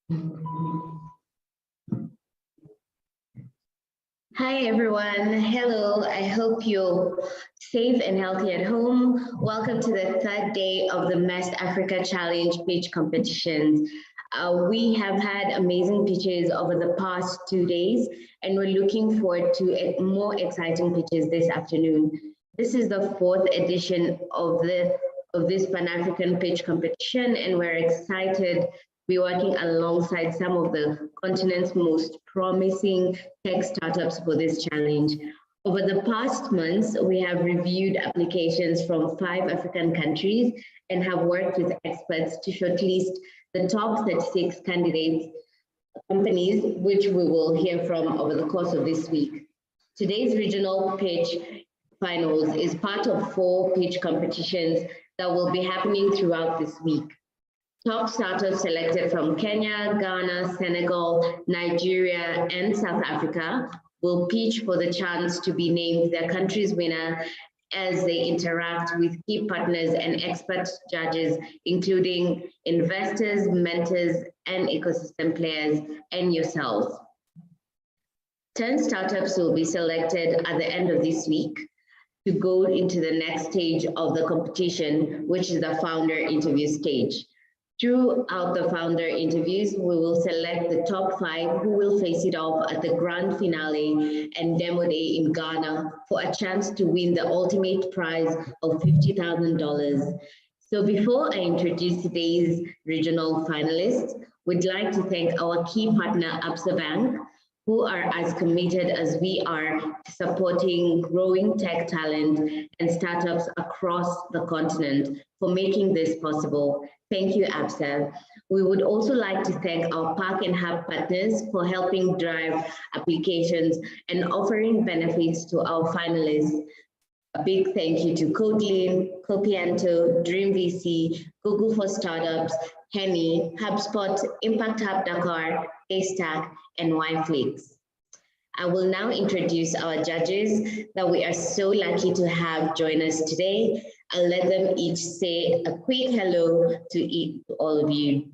Hi everyone, hello. I hope you're safe and healthy at home. Welcome to the third day of the MEST Africa Challenge pitch competitions. We have had amazing pitches over the past 2 days, and we're looking forward to more exciting pitches this afternoon. This is the fourth edition of this Pan-African pitch competition, and we're excited be working alongside some of the continent's most promising tech startups for this challenge. Over the past months, we have reviewed applications from 5 African countries and have worked with experts to shortlist the top 36 companies, which we will hear from over the course of this week. Today's regional pitch finals is part of 4 pitch competitions that will be happening throughout this week. Top startups selected from Kenya, Ghana, Senegal, Nigeria, and South Africa will pitch for the chance to be named their country's winner as they interact with key partners and expert judges, including investors, mentors, and ecosystem players, and yourselves. 10 startups will be selected at the end of this week to go into the next stage of the competition, which is the founder interview stage. Throughout the founder interviews, we will select the top 5 who will face it off at the grand finale and demo day in Ghana for a chance to win the ultimate prize of $50,000. So before I introduce today's regional finalists, we'd like to thank our key partner, Absa Bank, who are as committed as we are to supporting growing tech talent and startups across the continent for making this possible. Thank you, Absa. We would also like to thank our Park and Hub partners for helping drive applications and offering benefits to our finalists. A big thank you to Codelin, Copianto, Dream VC, Google for Startups, Hemi, HubSpot, Impact Hub Dakar, Haystack, and Wineflix. I will now introduce our judges that we are so lucky to have join us today. I'll let them each say a quick hello to all of you.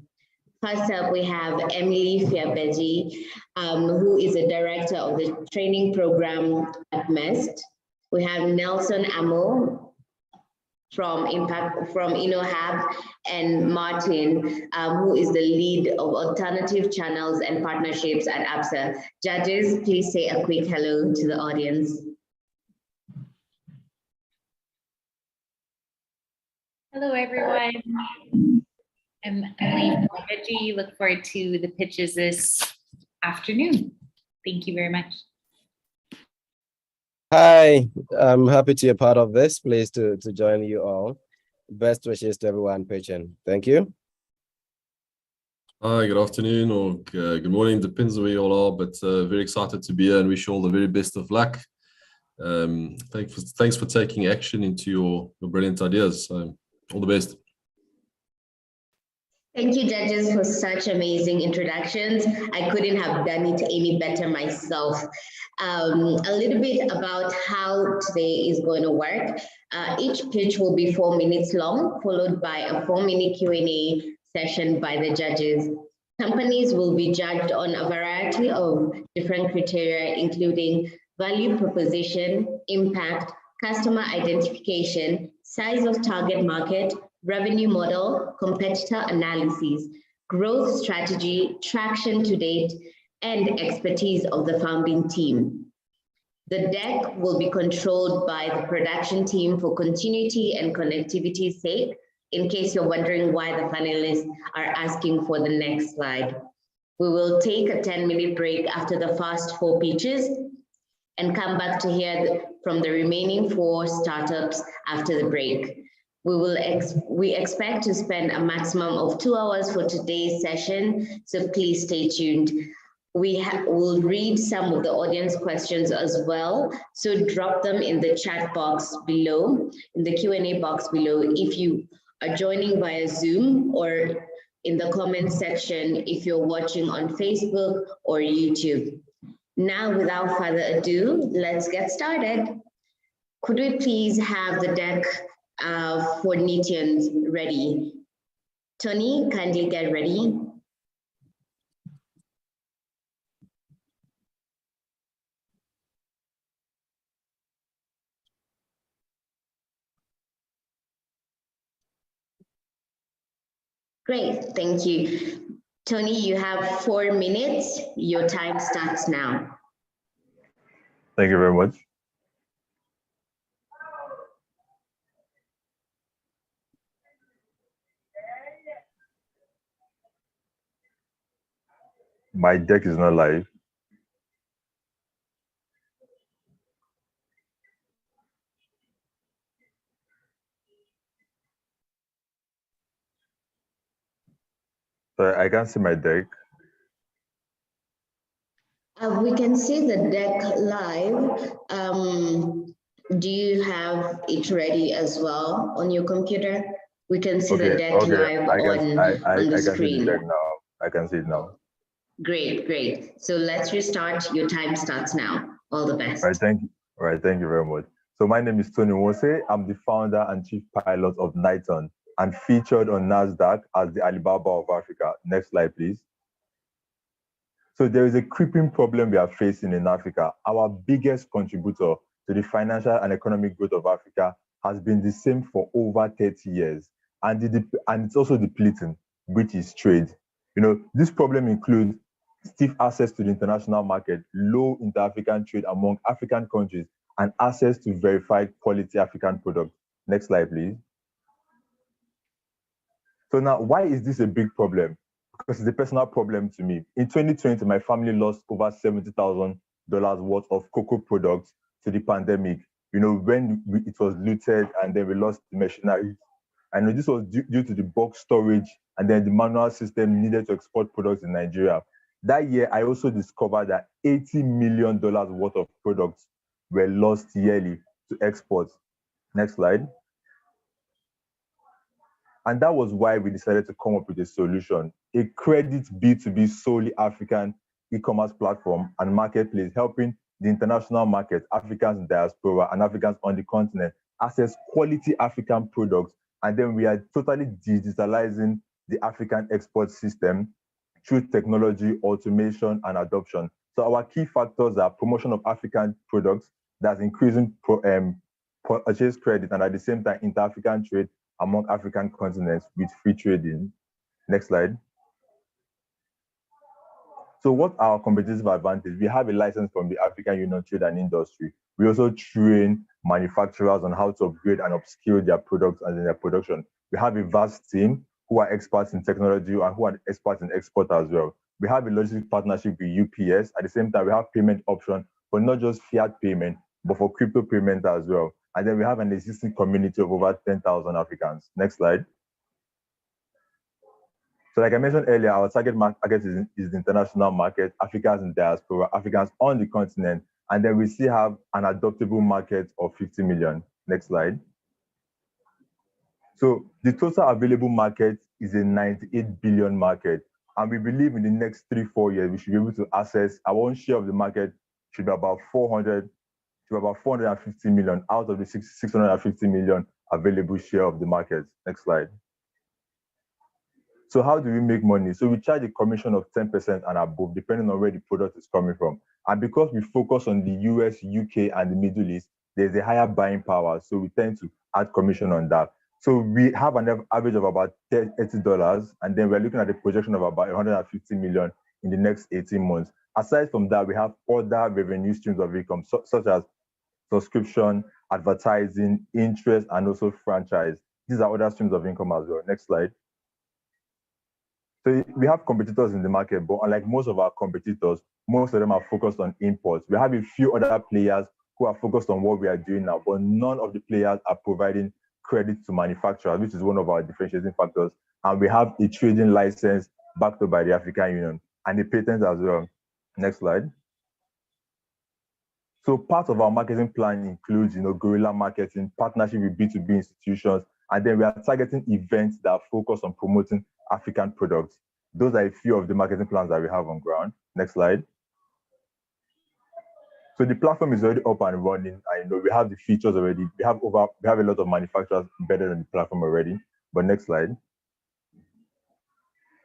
First up, we have Emily Fiabeji, who is the director of the training program at MEST. We have Nelson Amo from InnoHub, and Martin, who is the lead of alternative channels and partnerships at Absa. Judges, please say a quick hello to the audience. Hello, everyone. I'm Emily Fiabeji. Look forward to the pitches this afternoon. Thank you very much. Hi, I'm happy to be a part of this. Pleased to join you all. Best wishes to everyone pitching. Thank you. Hi, good afternoon or good morning, depends where you all are, but very excited to be here and wish you all the very best of luck. Thanks for taking action into your brilliant ideas. So all the best. Thank you, judges, for such amazing introductions. I couldn't have done it any better myself. A little bit about how today is going to work. Each pitch will be 4 minutes long, followed by a 4-minute Q&A session by the judges. Companies will be judged on a variety of different criteria, including value proposition, impact, customer identification, size of target market, revenue model, competitor analysis, growth strategy, traction to date, and expertise of the founding team. The deck will be controlled by the production team for continuity and connectivity's sake, in case you're wondering why the panelists are asking for the next slide. We will take a 10-minute break after the first 4 pitches and come back to hear from the remaining 4 startups after the break. We expect to spend a maximum of 2 hours for today's session, so please stay tuned. We'll read some of the audience questions as well, so drop them in the chat box below, in the Q&A box below if you are joining via Zoom, or in the comment section if you're watching on Facebook or YouTube. Now, without further ado, let's get started. Could we please have the deck for Niteon ready? Tony, kindly get ready. Great, thank you. Tony, you have 4 minutes. Your time starts now. Thank you very much. My deck is not live. So I can't see my deck. We can see the deck live. Do you have it ready as well on your computer? We can see the deck live on the I can screen. see the deck now. I can see it now. Great, great. So let's restart. Your time starts now. All the best. All right, thank you. All right, thank you very much. So my name is Tony Wose. I'm the founder and chief pilot of Niteon and featured on NASDAQ as the Alibaba of Africa. Next slide, please. So there is a creeping problem we are facing in Africa. Our biggest contributor to the financial and economic growth of Africa has been the same for over 30 years. And it's also depleting, which is trade. You know, this problem includes stiff access to the international market, low inter-African trade among African countries, and access to verified quality African products. Next slide, please. So now, why is this a big problem? Because it's a personal problem to me. In 2020, my family lost over $70,000 worth of cocoa products to the pandemic. You know, when it was looted and then we lost the machinery. And this was due to the bulk storage and then the manual system needed to export products in Nigeria. That year, I also discovered that $80 million worth of products were lost yearly to export. Next slide. And that was why we decided to come up with a solution, a credit B2B solely African e-commerce platform and marketplace, helping the international market, Africans in diaspora and Africans on the continent access quality African products. And then we are totally digitalizing the African export system through technology, automation, and adoption. So our key factors are promotion of African products, that's increasing purchase credit, and at the same time, inter-African trade among African continents with free trading. Next slide. So what are our competitive advantage? We have a license from the African Union Trade and Industry. We also train manufacturers on how to upgrade and upskill their products and in their production. We have a vast team who are experts in technology and who are experts in export as well. We have a logistics partnership with UPS. At the same time, we have payment option for not just fiat payment, but for crypto payment as well. And then we have an existing community of over 10,000 Africans. Next slide. So like I mentioned earlier, our target market is the international market, Africans in diaspora, Africans on the continent, and then we still have an adoptable market of 50 million. Next slide. So the total available market is a 98 billion market, and we believe in the next 3-4 years, we should be able to access our own share of the market should be about 450 million out of the 650 million available share of the market. Next slide. So how do we make money? So we charge a commission of 10% and above, depending on where the product is coming from. And because we focus on the US, UK, and the Middle East, there's a higher buying power. So we tend to add commission on that. So we have an average of about $80, and then we're looking at a projection of about 150 million in the next 18 months. Aside from that, we have other revenue streams of income, such as subscription, advertising, interest, and also franchise. These are other streams of income as well. Next slide. So we have competitors in the market, but unlike most of our competitors, most of them are focused on imports. We have a few other players who are focused on what we are doing now, but none of the players are providing credit to manufacturers, which is one of our differentiating factors. And we have a trading license backed up by the African Union and the patents as well. Next slide. So part of our marketing plan includes, guerrilla marketing, partnership with B2B institutions, and then we are targeting events that focus on promoting African products. Those are a few of the marketing plans that we have on ground. Next slide. So the platform is already up and running. I know we have the features already. We have a lot of manufacturers embedded on the platform already. But next slide.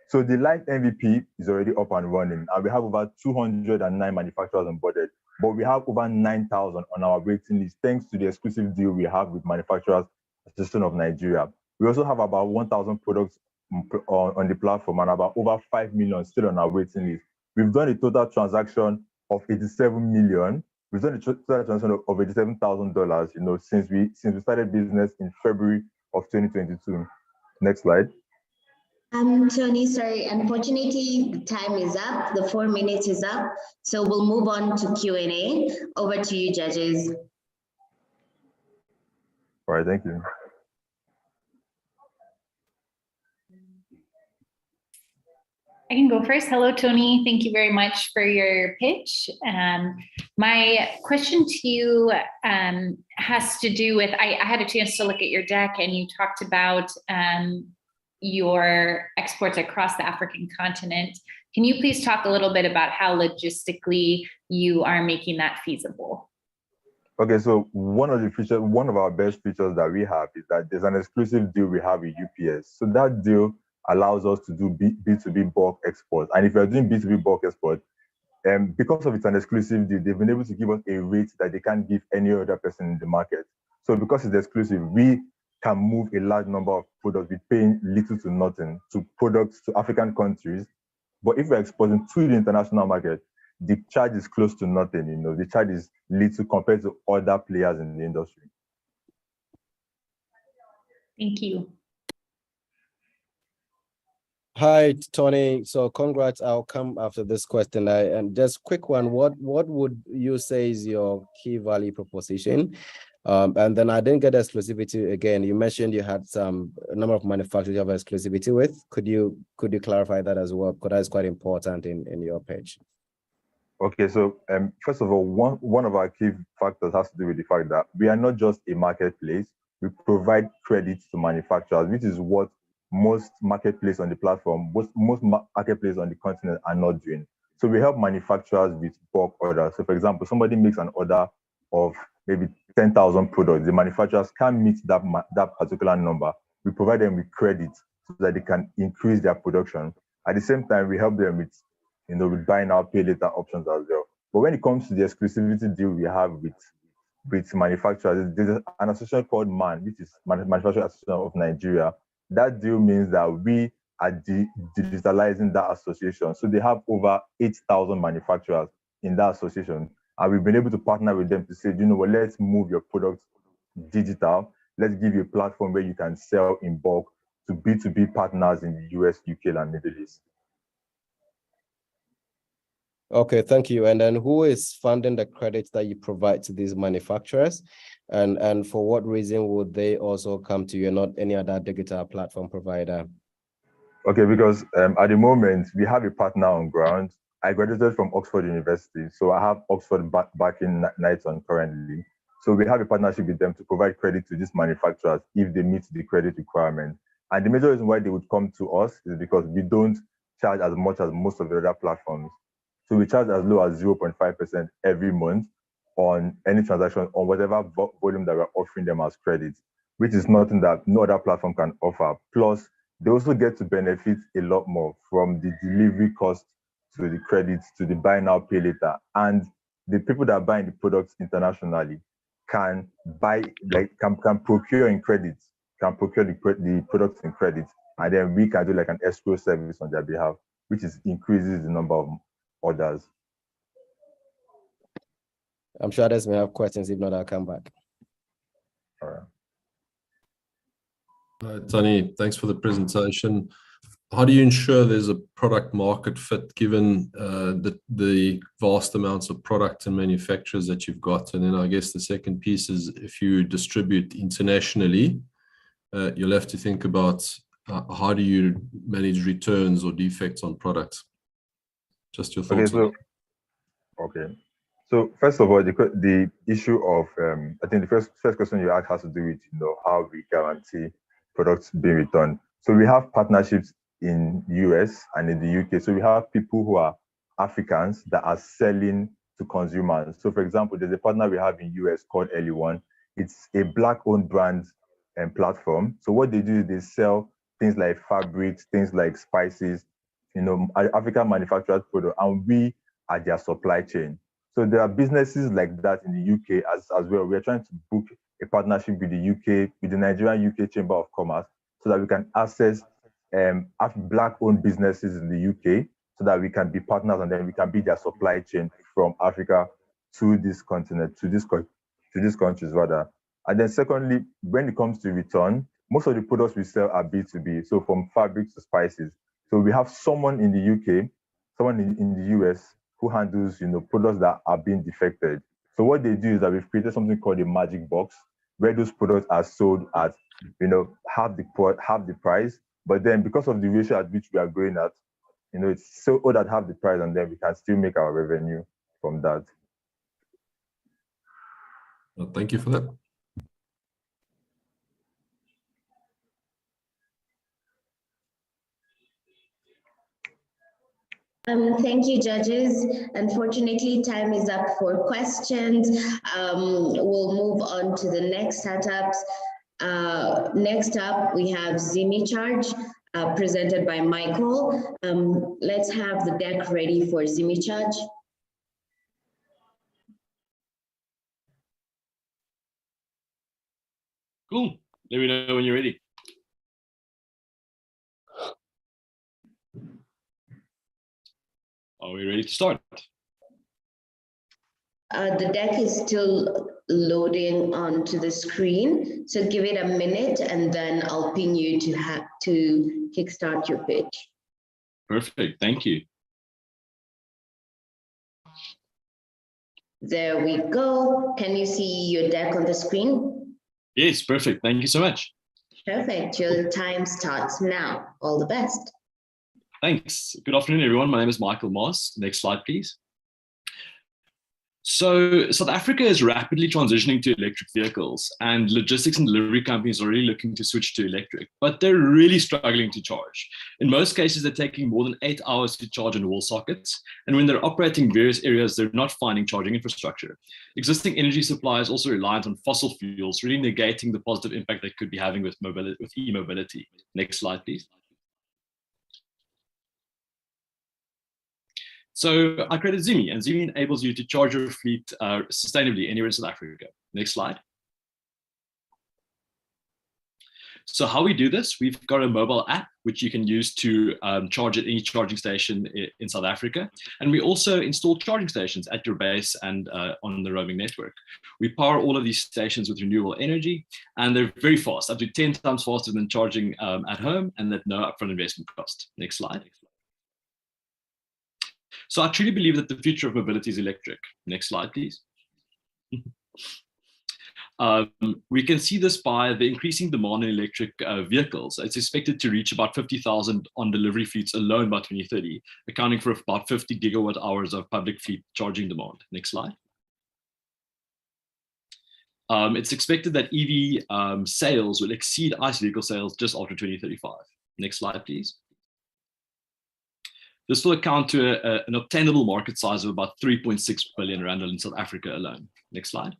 So the live MVP is already up and running, and we have over 209 manufacturers onboarded. But we have over 9,000 on our waiting list, thanks to the exclusive deal we have with Manufacturers Association of Nigeria. We also have about 1,000 products on the platform and about over 5 million still on our waiting list. We've done a total transaction of 87 million. We've done a total transaction of $87,000, since we started business in February of 2022. Next slide. Tony, sorry, unfortunately, the time is up. The 4 minutes is up. So we'll move on to Q&A. Over to you, judges. All right, thank you. I can go first. Hello, Tony. Thank you very much for your pitch. My question to you has to do with, I had a chance to look at your deck and you talked about your exports across the African continent. Can you please talk a little bit about how logistically you are making that feasible? Okay, so one of our best features that we have is that there's an exclusive deal we have with UPS. So that deal allows us to do B2B bulk exports. And if you're doing B2B bulk export, because of it's an exclusive deal, they've been able to give us a rate that they can't give any other person in the market. So because it's exclusive, we can move a large number of products with paying little to nothing to products to African countries. But if we're exporting to the international market, the charge is close to nothing. The charge is little compared to other players in the industry. Thank you. Hi, Tony. So congrats. I'll come after this question. And just quick one, what would you say is your key value proposition? And then I didn't get exclusivity again. You mentioned you had a number of manufacturers you have exclusivity with. Could you clarify that as well? Because that's quite important in your page. Okay, so first of all, one of our key factors has to do with the fact that we are not just a marketplace. We provide credit to manufacturers, which is what most marketplaces on the platform, most marketplaces on the continent are not doing. So we help manufacturers with bulk orders. So for example, somebody makes an order of maybe 10,000 products. The manufacturers can't meet that particular number. We provide them with credit so that they can increase their production. At the same time, we help them with, with buy now, pay later options as well. But when it comes to the exclusivity deal we have with manufacturers, there's an association called MAN, which is Manufacturing Association of Nigeria. That deal means that we are digitalizing that association. So they have over 8,000 manufacturers in that association. And we've been able to partner with them to say, let's move your products digital. Let's give you a platform where you can sell in bulk to B2B partners in the US, UK, and Middle East. Okay, thank you. And then who is funding the credits that you provide to these manufacturers? And for what reason would they also come to you, not any other digital platform provider? Okay, because at the moment, we have a partner on ground. I graduated from Oxford University, so I have Oxford back in Niteon currently. So we have a partnership with them to provide credit to these manufacturers if they meet the credit requirement. And the major reason why they would come to us is because we don't charge as much as most of the other platforms. So we charge as low as 0.5% every month on any transaction, on whatever volume that we're offering them as credit, which is nothing that no other platform can offer. Plus, they also get to benefit a lot more from the delivery cost to the credits, to the buy now, pay later. And the people that are buying the products internationally can procure in credits, can procure the products in credits. And then we can do like an escrow service on their behalf, which increases the number of orders. I'm sure others may have questions. If not, I'll come back. All right. Tony, thanks for the presentation. How do you ensure there's a product market fit given the vast amounts of product and manufacturers that you've got? And then I guess the second piece is if you distribute internationally, you'll have to think about how do you manage returns or defects on products? Just your thoughts. Okay. So first of all, the issue of I think the first question you asked has to do with how we guarantee products being returned. So we have partnerships in US and in the UK. So we have people who are Africans that are selling to consumers. So for example, there's a partner we have in US called LE1. It's a Black-owned brand and platform. So what they do is they sell things like fabrics, things like spices, African manufactured product, and we are their supply chain. So there are businesses like that in the UK as well. We're trying to book a partnership with the UK, with the Nigerian UK Chamber of Commerce, so that we can access Black-owned businesses in the UK so that we can be partners and then we can be their supply chain from Africa to this continent, to these countries rather. And then secondly, when it comes to return, most of the products we sell are B2B, so from fabrics to spices. So we have someone in the UK, someone in the US who handles, products that are being defected. So what they do is that we've created something called a magic box, where those products are sold at, half the price. But then because of the ratio at which we are growing at, it's sold at half the price, and then we can still make our revenue from that. Well, thank you for that. Thank you, judges. Unfortunately, time is up for questions. We'll move on to the next setups. Next up, we have Zimi charge, presented by Michael. Let's have the deck ready for Zimi charge. Cool. Let me know when you're ready. Are we ready to start? The deck is still loading onto the screen, so give it a minute and then I'll ping you to kickstart your pitch. Perfect. Thank you. There we go. Can you see your deck on the screen? Yes, perfect. Thank you so much. Perfect. Your time starts now. All the best. Thanks. Good afternoon, everyone. My name is Michael Moss. Next slide, please. So South Africa is rapidly transitioning to electric vehicles, and logistics and delivery companies are really looking to switch to electric, but they're really struggling to charge. In most cases, they're taking more than 8 hours to charge in wall sockets, and when they're operating various areas, they're not finding charging infrastructure. Existing energy supply is also reliant on fossil fuels, really negating the positive impact they could be having with e-mobility. Next slide, please. So I created Zimi, and Zimi enables you to charge your fleet sustainably anywhere in South Africa. Next slide. So how we do this, we've got a mobile app which you can use to charge at any charging station in South Africa. And we also install charging stations at your base and on the roaming network. We power all of these stations with renewable energy, and they're very fast, up to 10 times faster than charging at home, and at no upfront investment cost. Next slide. So I truly believe that the future of mobility is electric. Next slide, please. We can see this by the increasing demand in electric vehicles. It's expected to reach about 50,000 on delivery fleets alone by 2030, accounting for about 50 gigawatt hours of public fleet charging demand. Next slide. It's expected that EV sales will exceed ICE vehicle sales just after 2035. Next slide, please. This will account to an obtainable market size of about 3.6 billion rand in South Africa alone. Next slide.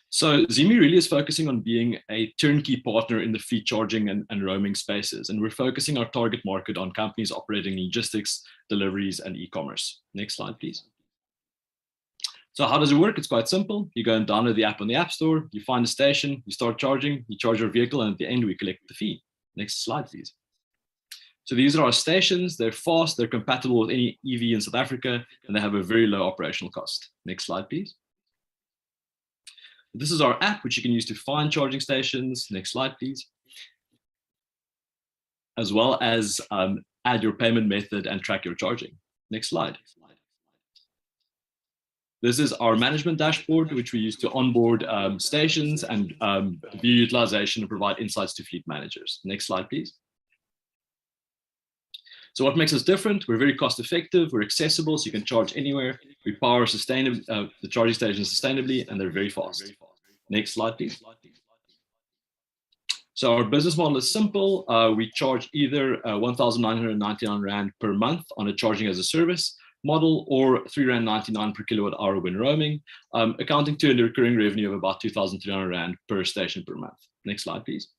So Zimi really is focusing on being a turnkey partner in the fleet charging and roaming spaces. And we're focusing our target market on companies operating in logistics, deliveries, and e-commerce. Next slide, please. So how does it work? It's quite simple. You go and download the app on the App Store, you find a station, you start charging, you charge your vehicle, and at the end, we collect the fee. Next slide, please. So these are our stations. They're fast, they're compatible with any EV in South Africa, and they have a very low operational cost. Next slide, please. This is our app, which you can use to find charging stations. Next slide, please. As well as add your payment method and track your charging. Next slide. This is our management dashboard, which we use to onboard stations and view utilization and provide insights to fleet managers. Next slide, please. So what makes us different? We're very cost effective, we're accessible, so you can charge anywhere. We power the charging stations sustainably, and they're very fast. Next slide, please. So our business model is simple. We charge either 1,999 Rand per month on a charging as a service model, or 3.99 Rand per kilowatt hour when roaming, accounting to a recurring revenue of about 2,300 Rand per station per month. Next slide, please.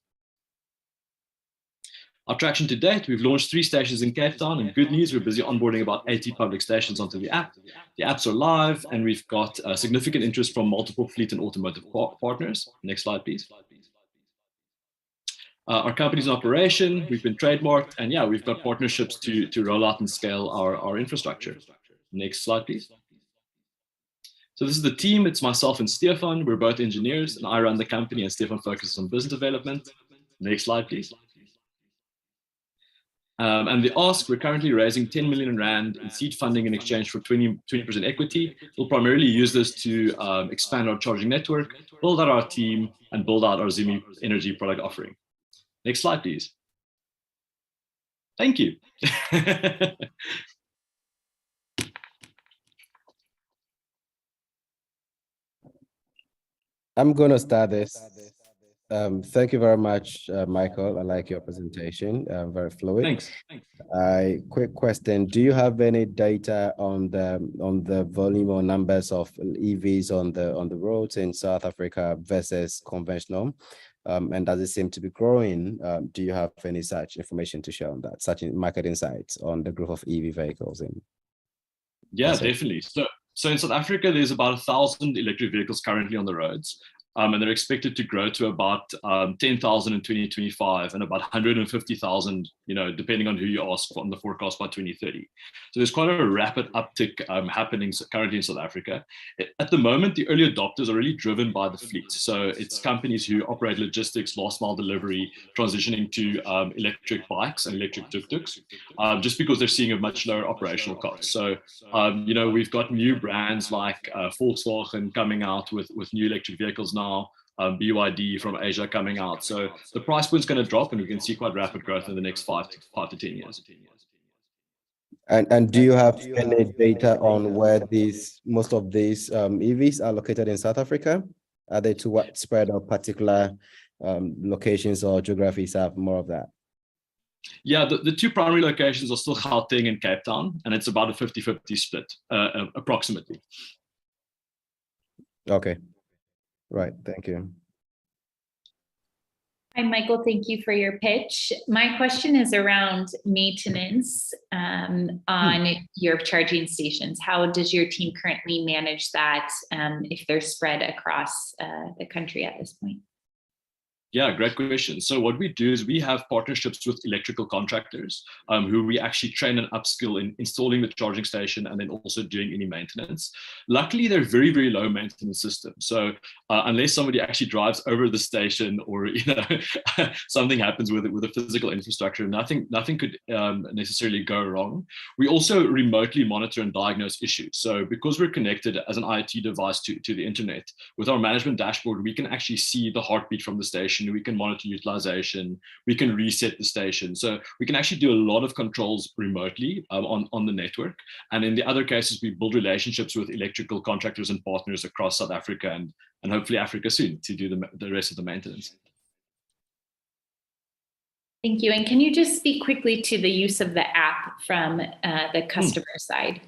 Our traction to date, we've launched 3 stations in Cape Town, and good news, we're busy onboarding about 80 public stations onto the app. The apps are live, and we've got significant interest from multiple fleet and automotive partners. Next slide, please. Our company's in operation, we've been trademarked, and yeah, we've got partnerships to roll out and scale our infrastructure. Next slide, please. So this is the team. It's myself and Stefan. We're both engineers, and I run the company, and Stefan focuses on business development. Next slide, please. And the ask, we're currently raising 10 million Rand in seed funding in exchange for 20% equity. We'll primarily use this to expand our charging network, build out our team, and build out our Zimi energy product offering. Next slide, please. Thank you. I'm going to start this. Thank you very much, Michael. I like your presentation. Very fluid. Thanks. Quick question: do you have any data on the volume or numbers of EVs on the roads in South Africa versus conventional? And does it seem to be growing? Do you have any such information to share on that, such market insights on the growth of EV vehicles in? Yeah, definitely. So in South Africa, there's about 1,000 electric vehicles currently on the roads. And they're expected to grow to about 10,000 in 2025 and about 150,000, depending on who you ask, on the forecast by 2030. So there's quite a rapid uptick happening currently in South Africa. At the moment, the early adopters are really driven by the fleets. So it's companies who operate logistics, last mile delivery, transitioning to electric bikes and electric tuk-tuks, just because they're seeing a much lower operational cost. So, we've got new brands like Volkswagen coming out with new electric vehicles now. BYD from Asia coming out. So the price point's going to drop, and we can see quite rapid growth in the next 5 to 10 years. And do you have any data on where most of these EVs are located in South Africa? Are they too widespread, or particular locations or geographies have more of that? Yeah, the two primary locations are still Gauteng and Cape Town, and it's about a 50-50 split, approximately. Okay. Right, thank you. Hi, Michael, thank you for your pitch. My question is around maintenance on your charging stations. How does your team currently manage that if they're spread across the country at this point? Yeah, great question. So what we do is we have partnerships with electrical contractors who we actually train and upskill in installing the charging station and then also doing any maintenance. Luckily, they're very, very low maintenance systems. So unless somebody actually drives over the station or something happens with it, with the physical infrastructure, nothing could necessarily go wrong. We also remotely monitor and diagnose issues. So because we're connected as an IoT device to the internet, with our management dashboard, we can actually see the heartbeat from the station. We can monitor utilization, we can reset the station. So we can actually do a lot of controls remotely on the network. And in the other cases, we build relationships with electrical contractors and partners across South Africa and hopefully Africa soon to do the rest of the maintenance. Thank you. And can you just speak quickly to the use of the app from the customer side?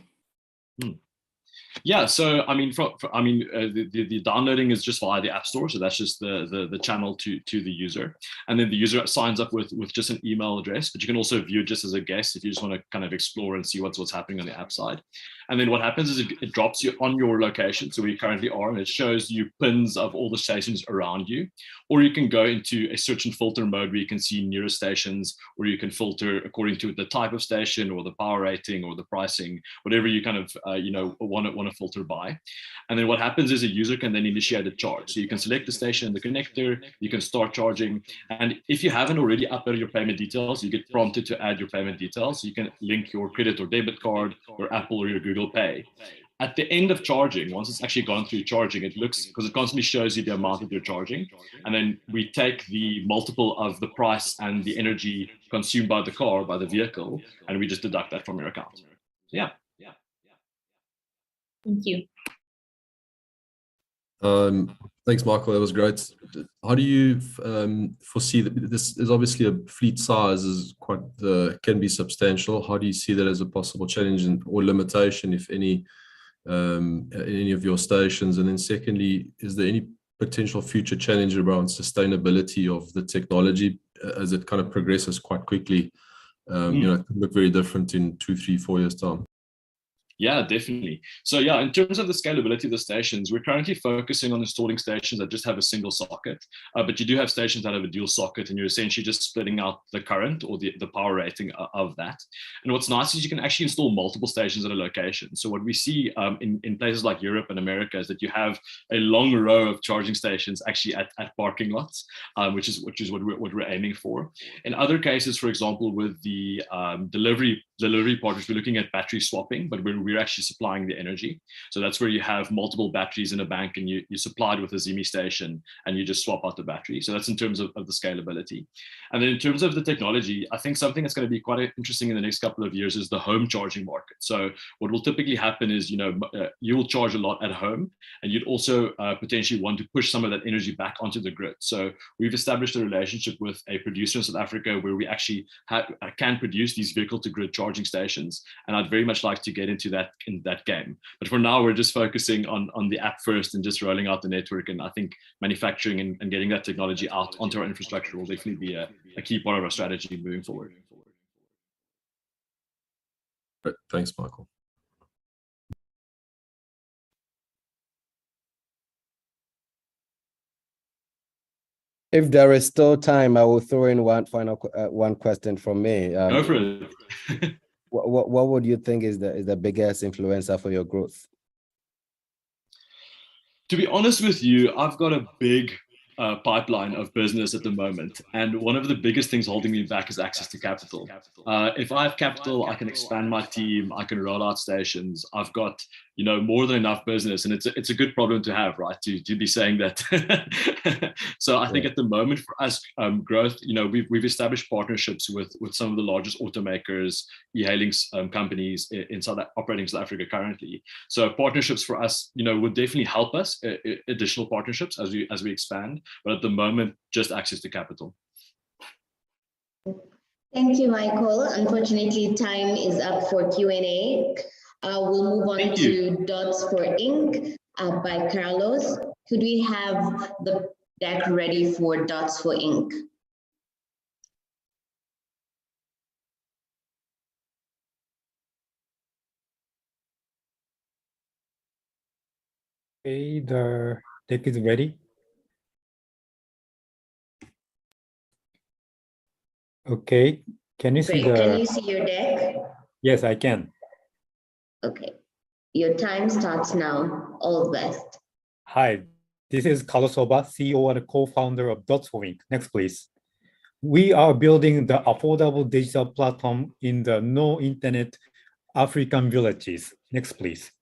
Yeah, so the downloading is just via the App Store, so that's just the channel to the user, and then the user signs up with just an email address. But you can also view it just as a guest if you just want to kind of explore and see what's happening on the app side. And then what happens is it drops you on your location, so where you currently are, and it shows you pins of all the stations around you. Or you can go into a search and filter mode where you can see nearest stations, or you can filter according to the type of station or the power rating or the pricing, whatever you kind of want to filter by. And then what happens is a user can then initiate a charge. So you can select the station, the connector, you can start charging. And if you haven't already uploaded your payment details, you get prompted to add your payment details. So you can link your credit or debit card, or Apple or your Google Pay. At the end of charging, once it's actually gone through charging, it looks, because it constantly shows you the amount that you're charging. And then we take the multiple of the price and the energy consumed by the car, by the vehicle, and we just deduct that from your account. So, yeah. Thank you. Thanks, Michael. That was great. How do you foresee that this is obviously a fleet size is quite can be substantial? How do you see that as a possible challenge or limitation, if any, in any of your stations? And then secondly, is there any potential future challenge around sustainability of the technology as it kind of progresses quite quickly? It could look very different in 2, 3, 4 years time. Yeah, definitely. So yeah, in terms of the scalability of the stations, we're currently focusing on installing stations that just have a single socket, but you do have stations that have a dual socket, and you're essentially just splitting out the current or the power rating of that. And what's nice is you can actually install multiple stations at a location. So what we see in places like Europe and America is that you have a long row of charging stations actually at parking lots, which is what we're aiming for. In other cases, for example, with the delivery partners, we're looking at battery swapping, but we're actually supplying the energy. So that's where you have multiple batteries in a bank, and you supply it with a Zimi station, and you just swap out the battery. So that's in terms of the scalability. And then in terms of the technology, I think something that's going to be quite interesting in the next couple of years is the home charging market. So what will typically happen is, you will charge a lot at home, and you'd also potentially want to push some of that energy back onto the grid. So we've established a relationship with a producer in South Africa where we actually can produce these vehicle-to-grid charging stations, and I'd very much like to get into that game. But for now, we're just focusing on the app first and just rolling out the network. And I think manufacturing and getting that technology out onto our infrastructure will definitely be a key part of our strategy moving forward. Great. Thanks, Michael. If there is still time, I will throw in one final one question from me. Go for it. What would you think is the biggest influencer for your growth? To be honest with you, I've got a big pipeline of business at the moment, and one of the biggest things holding me back is access to capital. If I have capital, I can expand my team, I can roll out stations. I've got more than enough business, and it's a good problem to have, right? To be saying that. So I think at the moment for us, growth, we've established partnerships with some of the largest automakers, e-hailing companies operating in South Africa currently. So partnerships for us, would definitely help us, additional partnerships as we expand. But at the moment, just access to capital. Thank you, Michael. Unfortunately, time is up for Q&A. We'll move on to Dots for Ink by Carlos. Could we have the deck ready for Dots for Ink? Okay, the deck is ready. Okay, can you see Can you see your deck? Yes, I can. Okay, your time starts now. All the best. Hi, this is Carlos Oba, CEO and co-founder of Dots for Ink. Next, please. We are building the affordable digital platform in the no internet African villages. Next, please.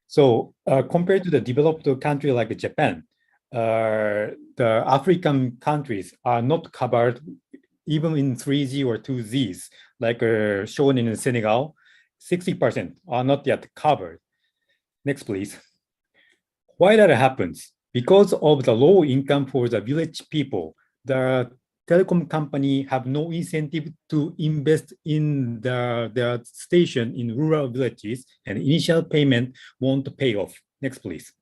So compared to the developed country like Japan, the African countries are not covered even in 3G or 2Zs, like shown in Senegal, 60% are not yet covered. Next, please. Why that happens? Because of the low income for the village people, the telecom company have no incentive to invest in their station in rural villages, and initial payment won't pay off. Next, please.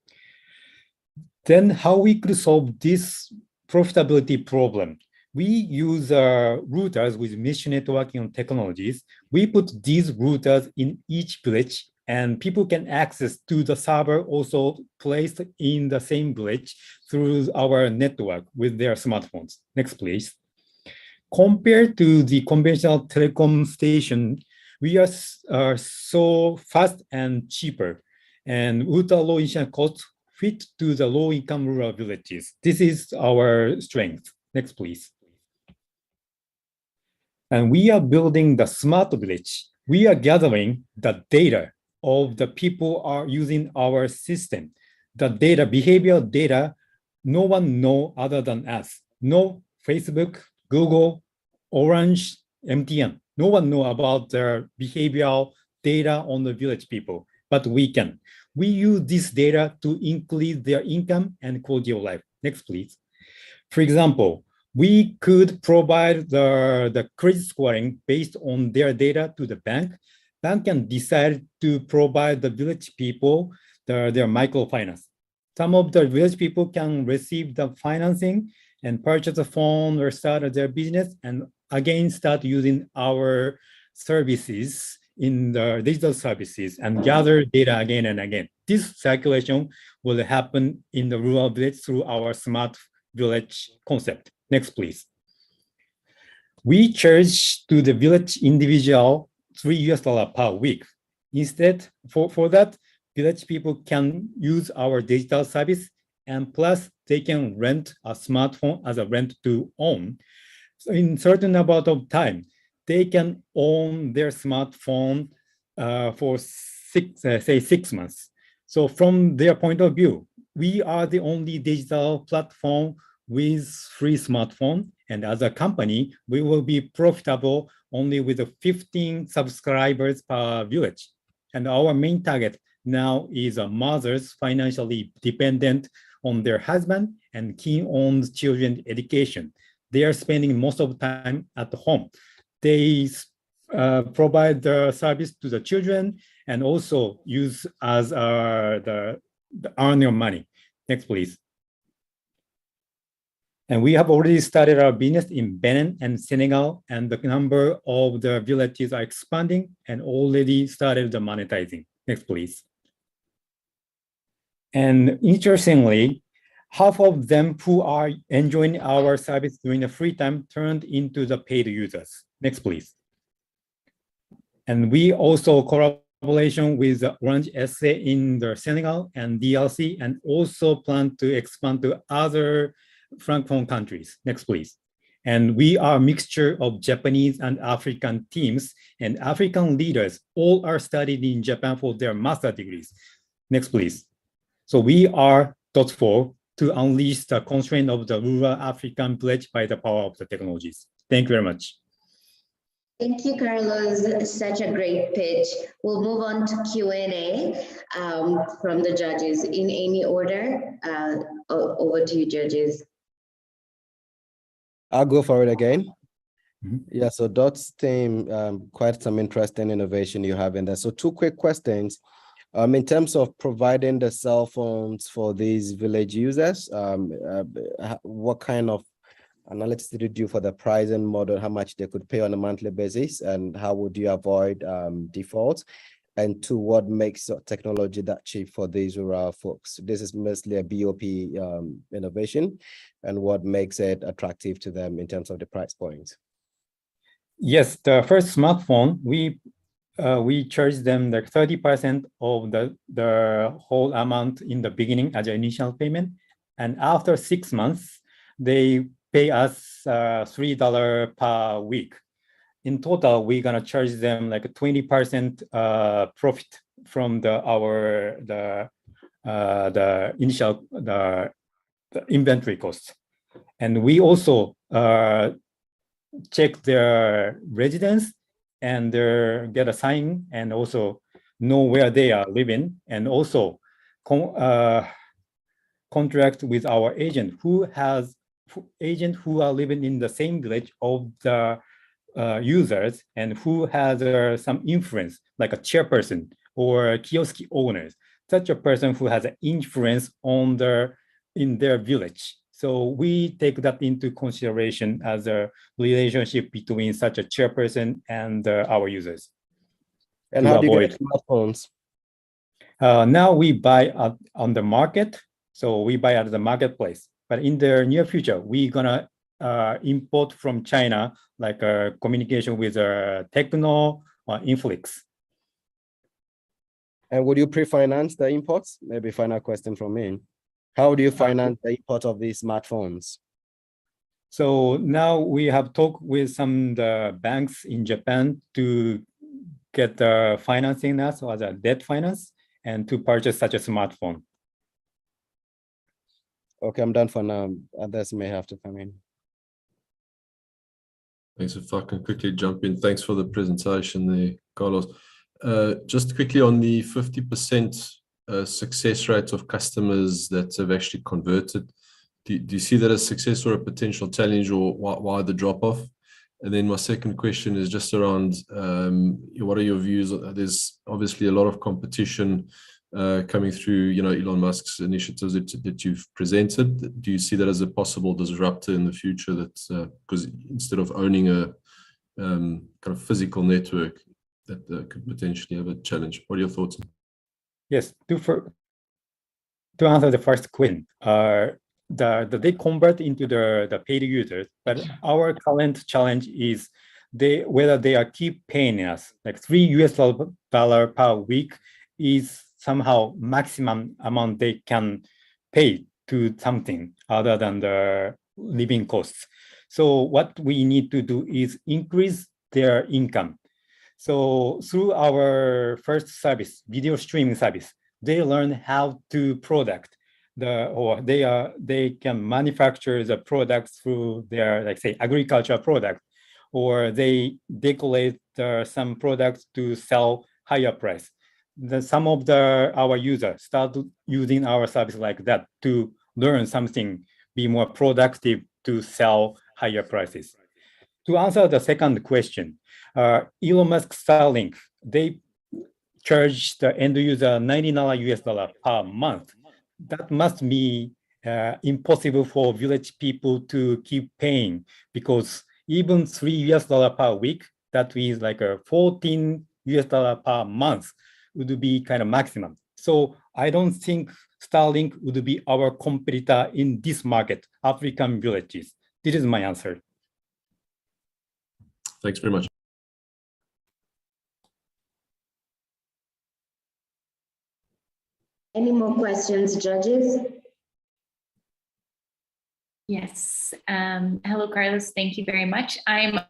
Then how we could solve this profitability problem? We use routers with mesh networking technologies. We put these routers in each village, and people can access to the server also placed in the same village through our network with their smartphones. Next, please. Compared to the conventional telecom station, we are so fast and cheaper, and ultra low initial costs fit to the low-income rural villages. This is our strength. Next, please. And we are building the smart village. We are gathering the data of the people are using our system. The data, behavioral data, no one know other than us. No Facebook, Google, Orange, MTN. No one know about their behavioral data on the village people, but we can. We use this data to increase their income and quality of life. Next, please. For example, we could provide the credit scoring based on their data to the bank. Bank can decide to provide the village people their microfinance. Some of the village people can receive the financing and purchase a phone or start their business, and again start using our services in the digital services and gather data again and again. This circulation will happen in the rural village through our smart village concept. Next, please. We charge to the village individual $3 per week. Instead, for that, village people can use our digital service, and plus they can rent a smartphone as a rent to own. So in certain amount of time, they can own their smartphone for say 6 months. So from their point of view, we are the only digital platform with free smartphone. And as a company, we will be profitable only with 15 subscribers per village. And our main target now is mothers financially dependent on their husband and keen on children's education. They are spending most of the time at home. They provide the service to the children and also use as the earn your money. Next, please. And we have already started our business in Benin and Senegal, and the number of the villages are expanding and already started the monetizing. Next, please. And interestingly, half of them who are enjoying our service during the free time turned into the paid users. Next, please. And we also collaboration with Orange SA in the Senegal and DRC, and also plan to expand to other Francophone countries. Next, please. And we are a mixture of Japanese and African teams, and African leaders all are studied in Japan for their master degrees. Next, please. So we are thoughtful to unleash the constraint of the rural African village by the power of the technologies. Thank you very much. Thank you, Carlos. Such a great pitch. We'll move on to Q&A from the judges in any order. Over to you, judges. I'll go for it again. Mm-hmm. Yeah, so Dot's team, quite some interesting innovation you have in there. So 2 quick questions. In terms of providing the cell phones for these village users, what kind of analytics did you do for the pricing model, how much they could pay on a monthly basis, and how would you avoid defaults? And 2, what makes your technology that cheap for these rural folks? This is mostly a BOP innovation, and what makes it attractive to them in terms of the price point? Yes, the first smartphone, we charge them like 30% of the whole amount in the beginning as an initial payment. And after 6 months, they pay us $3 per week. In total, we're gonna charge them like a 20% profit from the initial the inventory cost. And we also check their residence and get a sign and also know where they are living, and also contract with our agent who are living in the same village of the users and who has some influence, like a chairperson or kiosk owners, such a person who has an influence on in their village. So we take that into consideration as a relationship between such a chairperson and our users. And how do you get smartphones? Now we buy on the market. So we buy at the marketplace. But in the near future, we're gonna import from China, like communication with Techno or Inflix. And would you pre-finance the imports? Maybe final question from me. How do you finance the import of these smartphones? So now we have talked with some the banks in Japan to get the financing us as a debt finance and to purchase such a smartphone. Okay, I'm done for now. Others may have to come in. Thanks. If I can quickly jump in. Thanks for the presentation there, Carlos. Just quickly on the 50% success rate of customers that have actually converted, do you see that as success or a potential challenge, or why the drop-off? And then my second question is just around what are your views? There's obviously a lot of competition coming through, Elon Musk's initiatives that you've presented. Do you see that as a possible disruptor in the future, that because instead of owning a kind of physical network, that could potentially have a challenge. What are your thoughts? Yes, to answer the first question, they convert into the paid users, but our current challenge is whether they are keep paying us. Like $3 per week is somehow maximum amount they can pay to something other than the living costs. So what we need to do is increase their income. So through our first service, video streaming service, they learn how to they can manufacture the products through their, like say, agricultural product, or they decorate some products to sell higher price. Then some of our users start using our service like that to learn something, be more productive to sell higher prices. To answer the second question, Elon Musk Starlink, they charge the end user $99 per month. That must be impossible for village people to keep paying, because even $3 per week, that is like a $14 per month would be kind of maximum. So I don't think Starlink would be our competitor in this market, African villages. This is my answer. Thanks very much. Any more questions, judges? Yes. Hello, Carlos. Thank you very much. I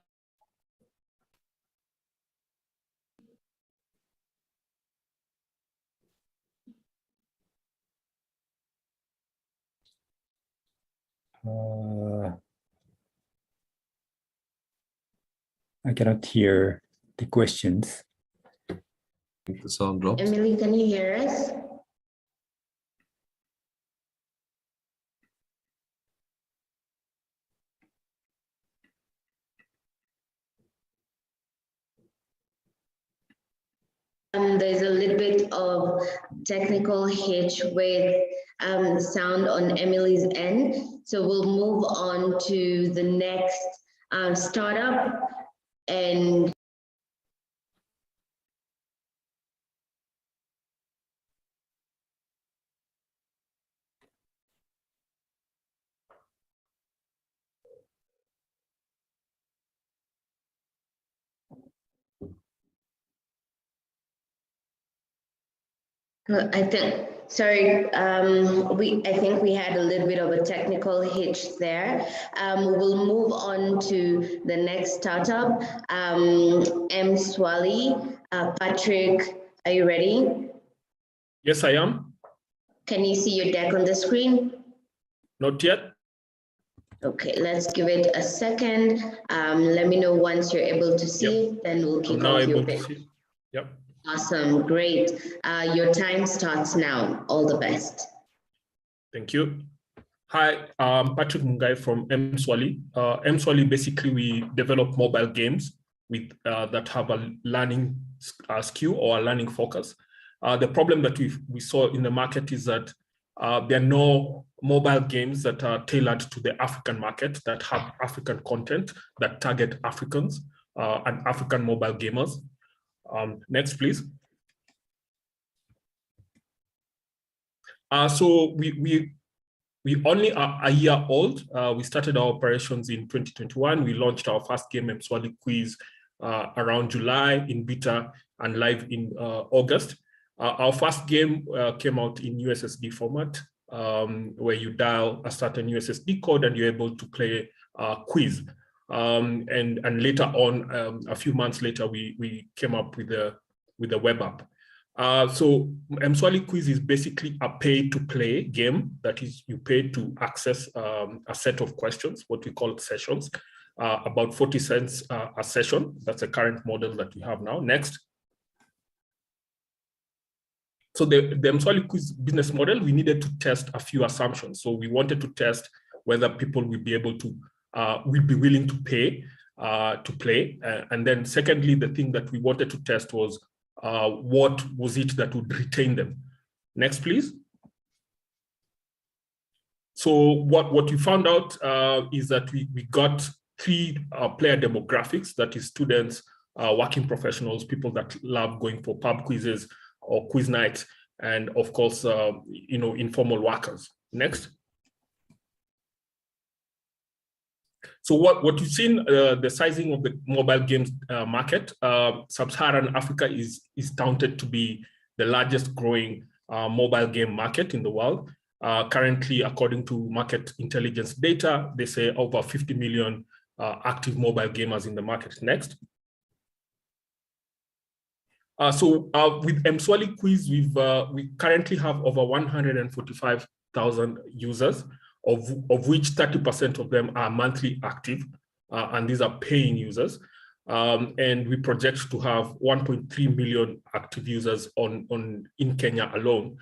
cannot hear the questions. I think the sound dropped. Emily, can you hear us? There's a little bit of technical hitch with sound on Emily's end. So we'll move on to the next startup. And I think we had a little bit of a technical hitch there. We'll move on to the next startup, mSwali. Patrick, are you ready? Yes, I am. Can you see your deck on the screen? Not yet. Okay, let's give it a second. Let me know once you're able to see it, then we'll kick off your pitch. Yep. Awesome, great. Your time starts now. All the best. Thank you. Hi, I'm Patrick Mungai from mSwali. mSwali, basically, we develop mobile games with that have a learning skill or a learning focus. The problem that we saw in the market is that there are no mobile games that are tailored to the African market, that have African content, that target Africans and African mobile gamers. Next, please. So we only are a year old. We started our operations in 2021. We launched our first game, mSwali Quiz, around July in beta and live in August. Our first game came out in USSD format, where you dial a certain USSD code and you're able to play a quiz. And later on, a few months later, we came up with a web app. So mSwali Quiz is basically a pay-to-play game. That is, you pay to access a set of questions, what we call sessions, about 40 cents a session. That's the current model that we have now. Next. So the mSwali Quiz business model, we needed to test a few assumptions. So we wanted to test whether people will be able to, will be willing to pay to play. And then secondly, the thing that we wanted to test was what was it that would retain them. Next, please. So what we found out is that we got three player demographics, that is students, working professionals, people that love going for pub quizzes or quiz nights, and of course, informal workers. Next. So what you've seen, the sizing of the mobile games market, Sub-Saharan Africa is counted to be the largest growing mobile game market in the world. Currently, according to market intelligence data, they say over 50 million active mobile gamers in the market. Next. With mSwali Quiz, we currently have over 145,000 users, of which 30% of them are monthly active, and these are paying users. And we project to have 1.3 million active users in Kenya alone.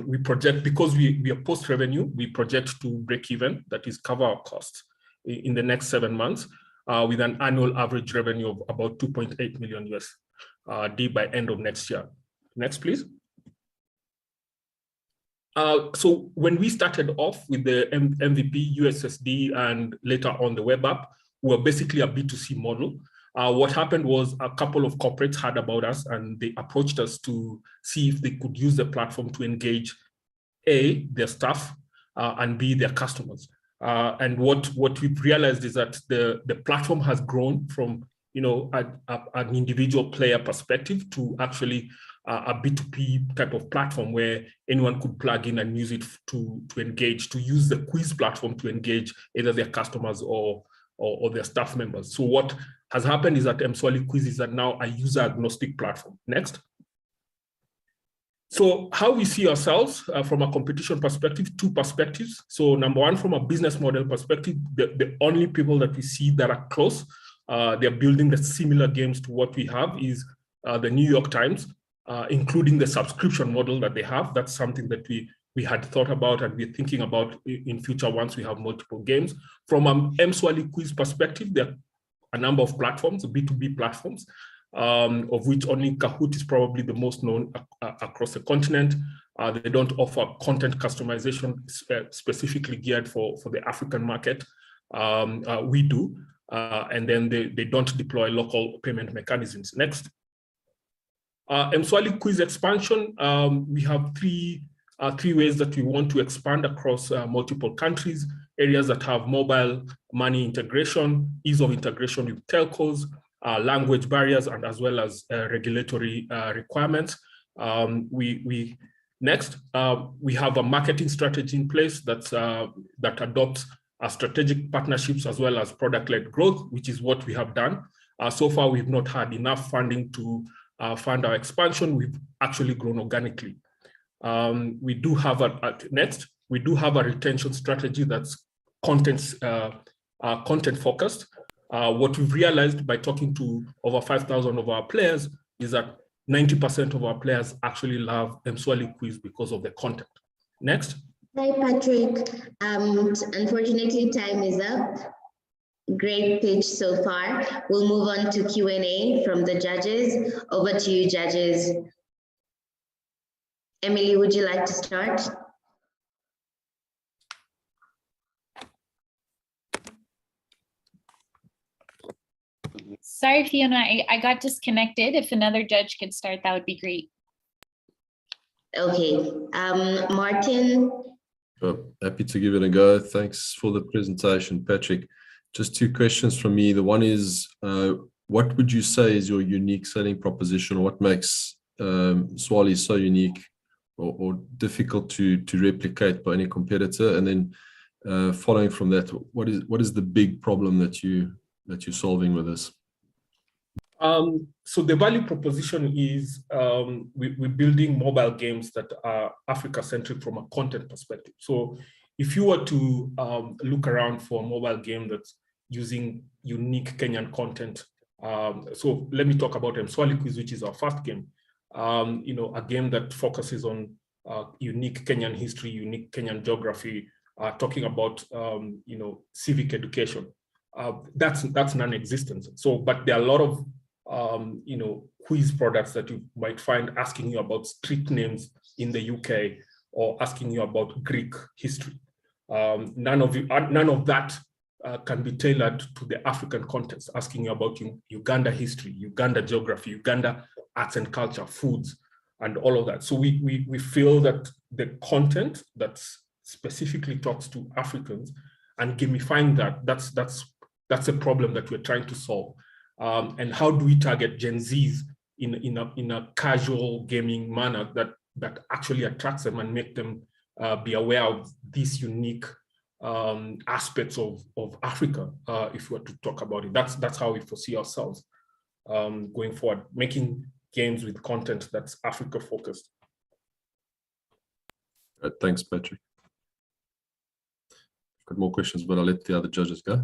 We project, because we are post-revenue, we project to break even, that is cover our costs in the next 7 months, with an annual average revenue of about 2.8 million USD by end of next year. Next, please. So when we started off with the MVP, USSD, and later on the web app, we were basically a B2C model. What happened was a couple of corporates heard about us and they approached us to see if they could use the platform to engage A, their staff, and B, their customers. And what we've realized is that the platform has grown from an individual player perspective to actually a B2P type of platform where anyone could plug in and use it to engage, to use the quiz platform to engage either their customers or their staff members. So what has happened is that mSwali Quiz is now a user agnostic platform. Next. So how we see ourselves from a competition perspective, 2 perspectives. So number one, from a business model perspective, the only people that we see that are close, they're building the similar games to what we have is the New York Times, including the subscription model that they have. That's something that we had thought about and we're thinking about in future once we have multiple games. From a mSwali Quiz perspective, there are a number of platforms, B2B platforms, of which only Kahoot is probably the most known across the continent. They don't offer content customization specifically geared for the African market. We do, and then they don't deploy local payment mechanisms. Next. mSwali Quiz expansion, we have three ways that we want to expand across multiple countries, areas that have mobile money integration, ease of integration with telcos, language barriers, and as well as regulatory requirements. Next, we have a marketing strategy in place that adopts strategic partnerships as well as product-led growth, which is what we have done. So far, we've not had enough funding to fund our expansion. We've actually grown organically. We do have a retention strategy that's content focused. What we've realized by talking to over 5,000 of our players is that 90% of our players actually love mSwali Quiz because of the content. Next. Hi, Patrick. Unfortunately, time is up. Great pitch so far. We'll move on to Q&A from the judges. Over to you, judges. Emily, would you like to start? Sorry, Fiona, I got disconnected. If another judge could start, that would be great. Okay, Martin. Oh, happy to give it a go. Thanks for the presentation, Patrick. Just 2 questions from me. The one is, what would you say is your unique selling proposition? What makes mSwali so unique or difficult to replicate by any competitor? And then following from that, what is the big problem that you're solving with this? So the value proposition is we're building mobile games that are Africa-centric from a content perspective. So if you were to look around for a mobile game that's using unique Kenyan content, so let me talk about mSwali Quiz, which is our first game. A game that focuses on unique Kenyan history, unique Kenyan geography, talking about civic education. That's non-existent. So, but there are a lot of quiz products that you might find asking you about street names in the UK or asking you about Greek history. None of that can be tailored to the African context, asking you about Uganda history, Uganda geography, Uganda arts and culture, foods, and all of that. So we feel that the content that specifically talks to Africans and gamifying that's a problem that we're trying to solve. And how do we target Gen Zs in a casual gaming manner that actually attracts them and make them be aware of these unique aspects of Africa, if we were to talk about it. That's how we foresee ourselves going forward, making games with content that's Africa focused. Thanks, Patrick. I've got more questions, but I'll let the other judges go.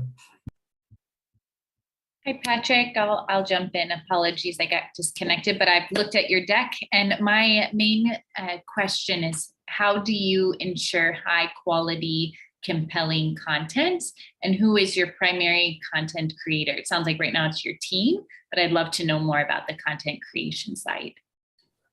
Hi, Patrick. I'll jump in. Apologies, I got disconnected, but I've looked at your deck, and my main question is, how do you ensure high quality, compelling content, and who is your primary content creator? It sounds like right now it's your team, but I'd love to know more about the content creation side.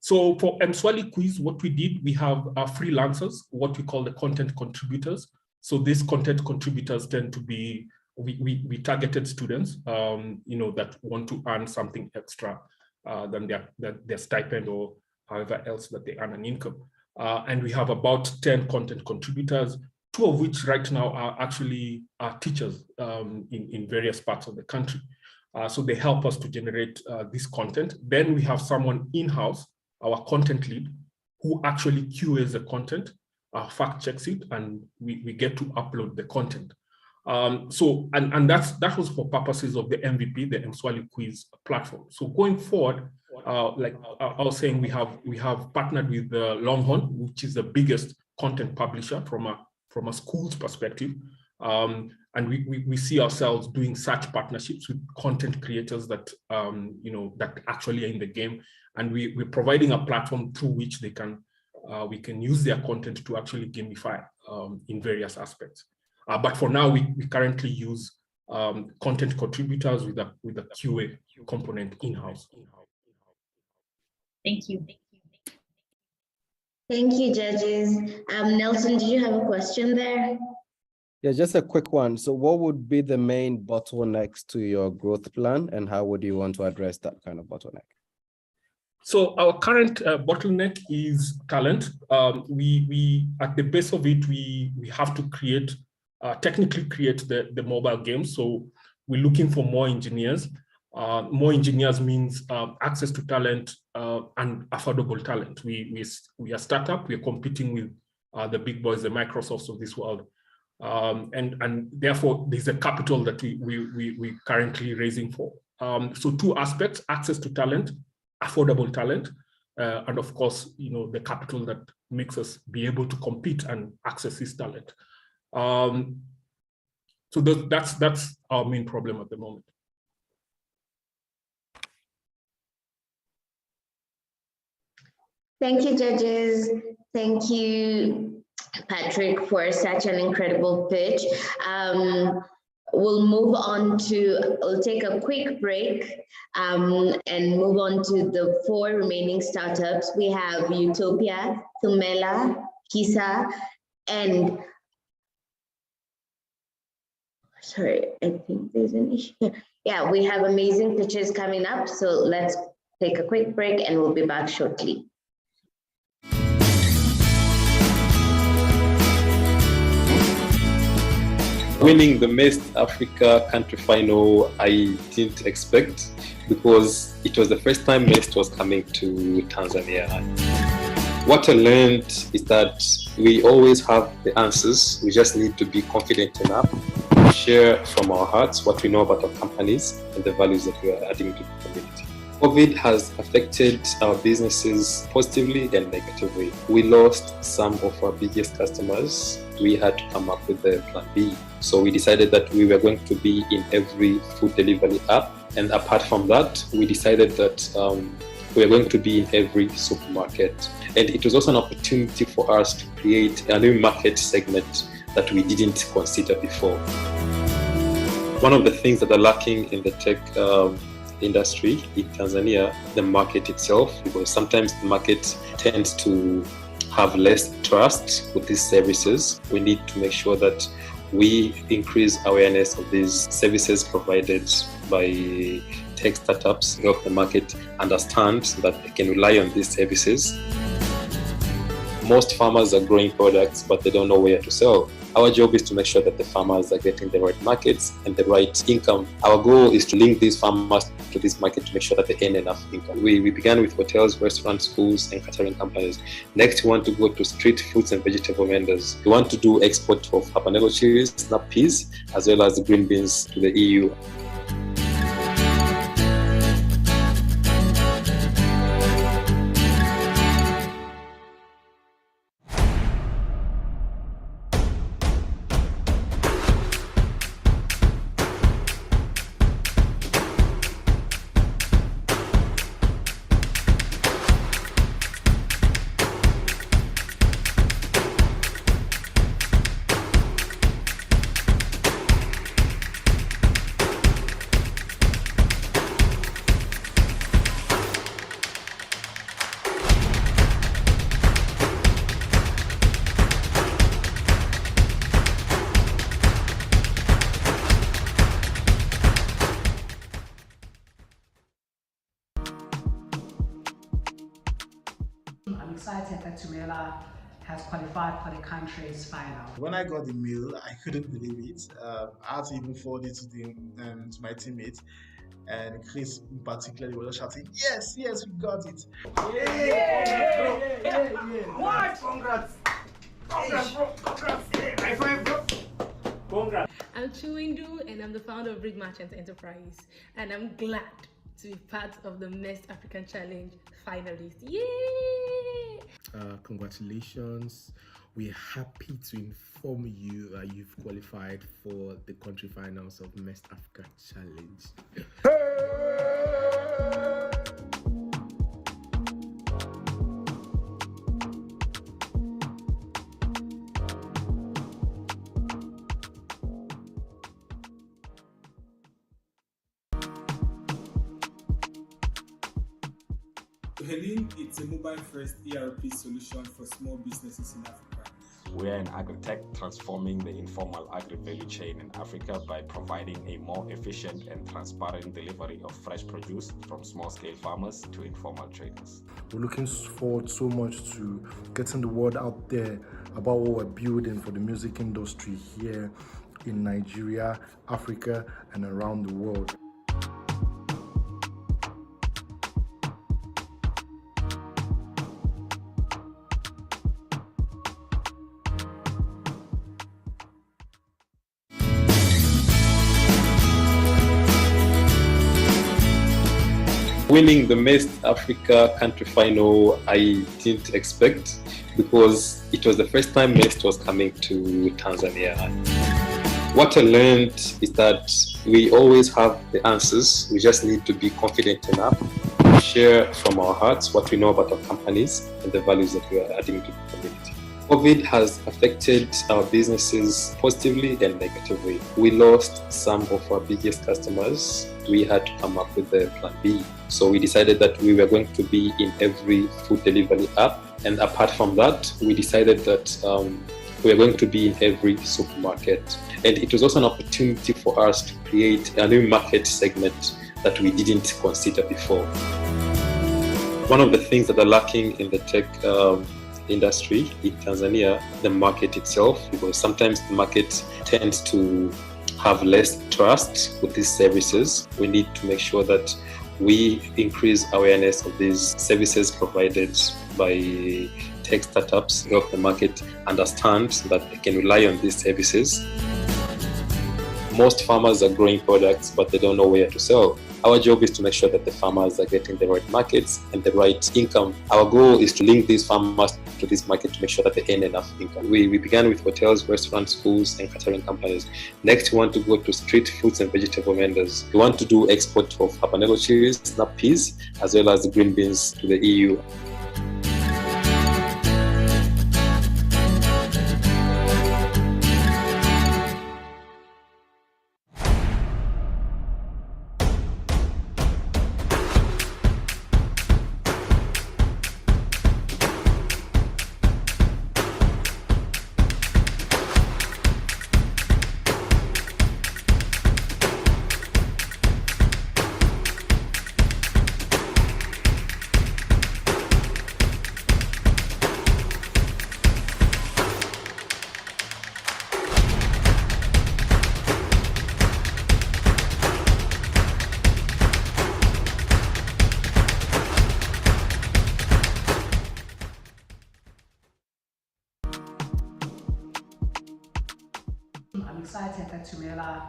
So for mSwali quiz, what we did, we have freelancers, what we call the content contributors. So these content contributors tend to be, we targeted students, that want to earn something extra than their stipend or however else that they earn an income. And we have about 10 content contributors, 2 of which right now are actually teachers in various parts of the country. So they help us to generate this content. Then we have someone in-house, our content lead, who actually QAs the content, fact checks it, and we get to upload the content. So that was for purposes of the MVP, the mSwali quiz platform. So going forward, like I was saying, we have partnered with Longhorn, which is the biggest content publisher from a school's perspective, and we see ourselves doing such partnerships with content creators that that actually are in the game, and we're providing a platform through which we can use their content to actually gamify in various aspects. But for now, we currently use content contributors with a QA component in-house. Thank you. Thank you, judges. Nelson, did you have a question there? Yeah, just a quick one. So what would be the main bottlenecks to your growth plan, and how would you want to address that kind of bottleneck? So our current bottleneck is talent. We at the base of it, we have to technically create the mobile game. So we're looking for more engineers. More engineers means access to talent and affordable talent. We are a startup. We are competing with the big boys, the Microsofts of this world, and therefore there's a capital that we currently raising for. So 2 aspects: access to talent, affordable talent, and of course, the capital that makes us be able to compete and access this talent. So that's our main problem at the moment. Thank you, judges. Thank you, Patrick, for such an incredible pitch. We'll take a quick break and move on to the 4 remaining startups. We have Utopia, Thumela, Hisa, and sorry, I think there's an issue here. Yeah, we have amazing pitches coming up. So let's take a quick break and we'll be back shortly. Winning the MEST Africa country final, I didn't expect, because it was the first time MEST was coming to Tanzania. What I learned is that we always have the answers. We just need to be confident enough to share from our hearts what we know about our companies and the values that we are adding to the community. COVID has affected our businesses positively and negatively. We lost some of our biggest customers. We had to come up with a plan B. So we decided that we were going to be in every food delivery app. And apart from that, we decided that we are going to be in every supermarket. And it was also an opportunity for us to create a new market segment that we didn't consider before. One of the things that are lacking in the tech industry in Tanzania, the market itself, because sometimes the market tends to have less trust with these services. We need to make sure that we increase awareness of these services provided by tech startups, help the market understand that they can rely on these services. Most farmers are growing products, but they don't know where to sell. Our job is to make sure that the farmers are getting the right markets and the right income. Our goal is to link these farmers to this market to make sure that they earn enough income. We began with hotels, restaurants, schools, and catering companies. Next, we want to go to street fruits and vegetable vendors. We want to do export of habanero chilies, snap peas, as well as green beans to the EU. I'm excited that Thumela has qualified for the country's final. When I got the mail, I couldn't believe it. I had to even forward it to my teammates, and Chris in particular was shouting, "Yes, yes, we got it!" What? Congrats! Congrats, bro! Congrats! High five, bro! Congrats! I'm Chiwindu, and I'm the founder of Reed Merchant Enterprise, and I'm glad to be part of the MEST African Challenge finalists. Yay! Congratulations. We're happy to inform you that you've qualified for the country finals of MEST Africa Challenge. Helene, it's a mobile-first ERP solution for small businesses in Africa. We're an agri-tech transforming the informal agri-value chain in Africa by providing a more efficient and transparent delivery of fresh produce from small-scale farmers to informal traders. We're looking forward so much to getting the word out there about what we're building for the music industry here in Nigeria, Africa, and around the world. Winning the MEST Africa country final, I didn't expect, because it was the first time MEST was coming to Tanzania. What I learned is that we always have the answers. We just need to be confident enough to share from our hearts what we know about our companies and the values that we are adding to the community. COVID has affected our businesses positively and negatively. We lost some of our biggest customers. We had to come up with a plan B. So we decided that we were going to be in every food delivery app. And apart from that, we decided that we were going to be in every supermarket. And it was also an opportunity for us to create a new market segment that we didn't consider before. One of the things that are lacking in the tech industry in Tanzania, the market itself, because sometimes the market tends to have less trust with these services. We need to make sure that we increase awareness of these services provided by tech startups, help the market understand that they can rely on these services. Most farmers are growing products, but they don't know where to sell. Our job is to make sure that the farmers are getting the right markets and the right income. Our goal is to link these farmers to this market to make sure that they earn enough income. We began with hotels, restaurants, schools, and catering companies. Next, we want to go to street fruits and vegetable vendors. We want to do export of habanero chilies, snap peas, as well as green beans to the EU. excited that Thumela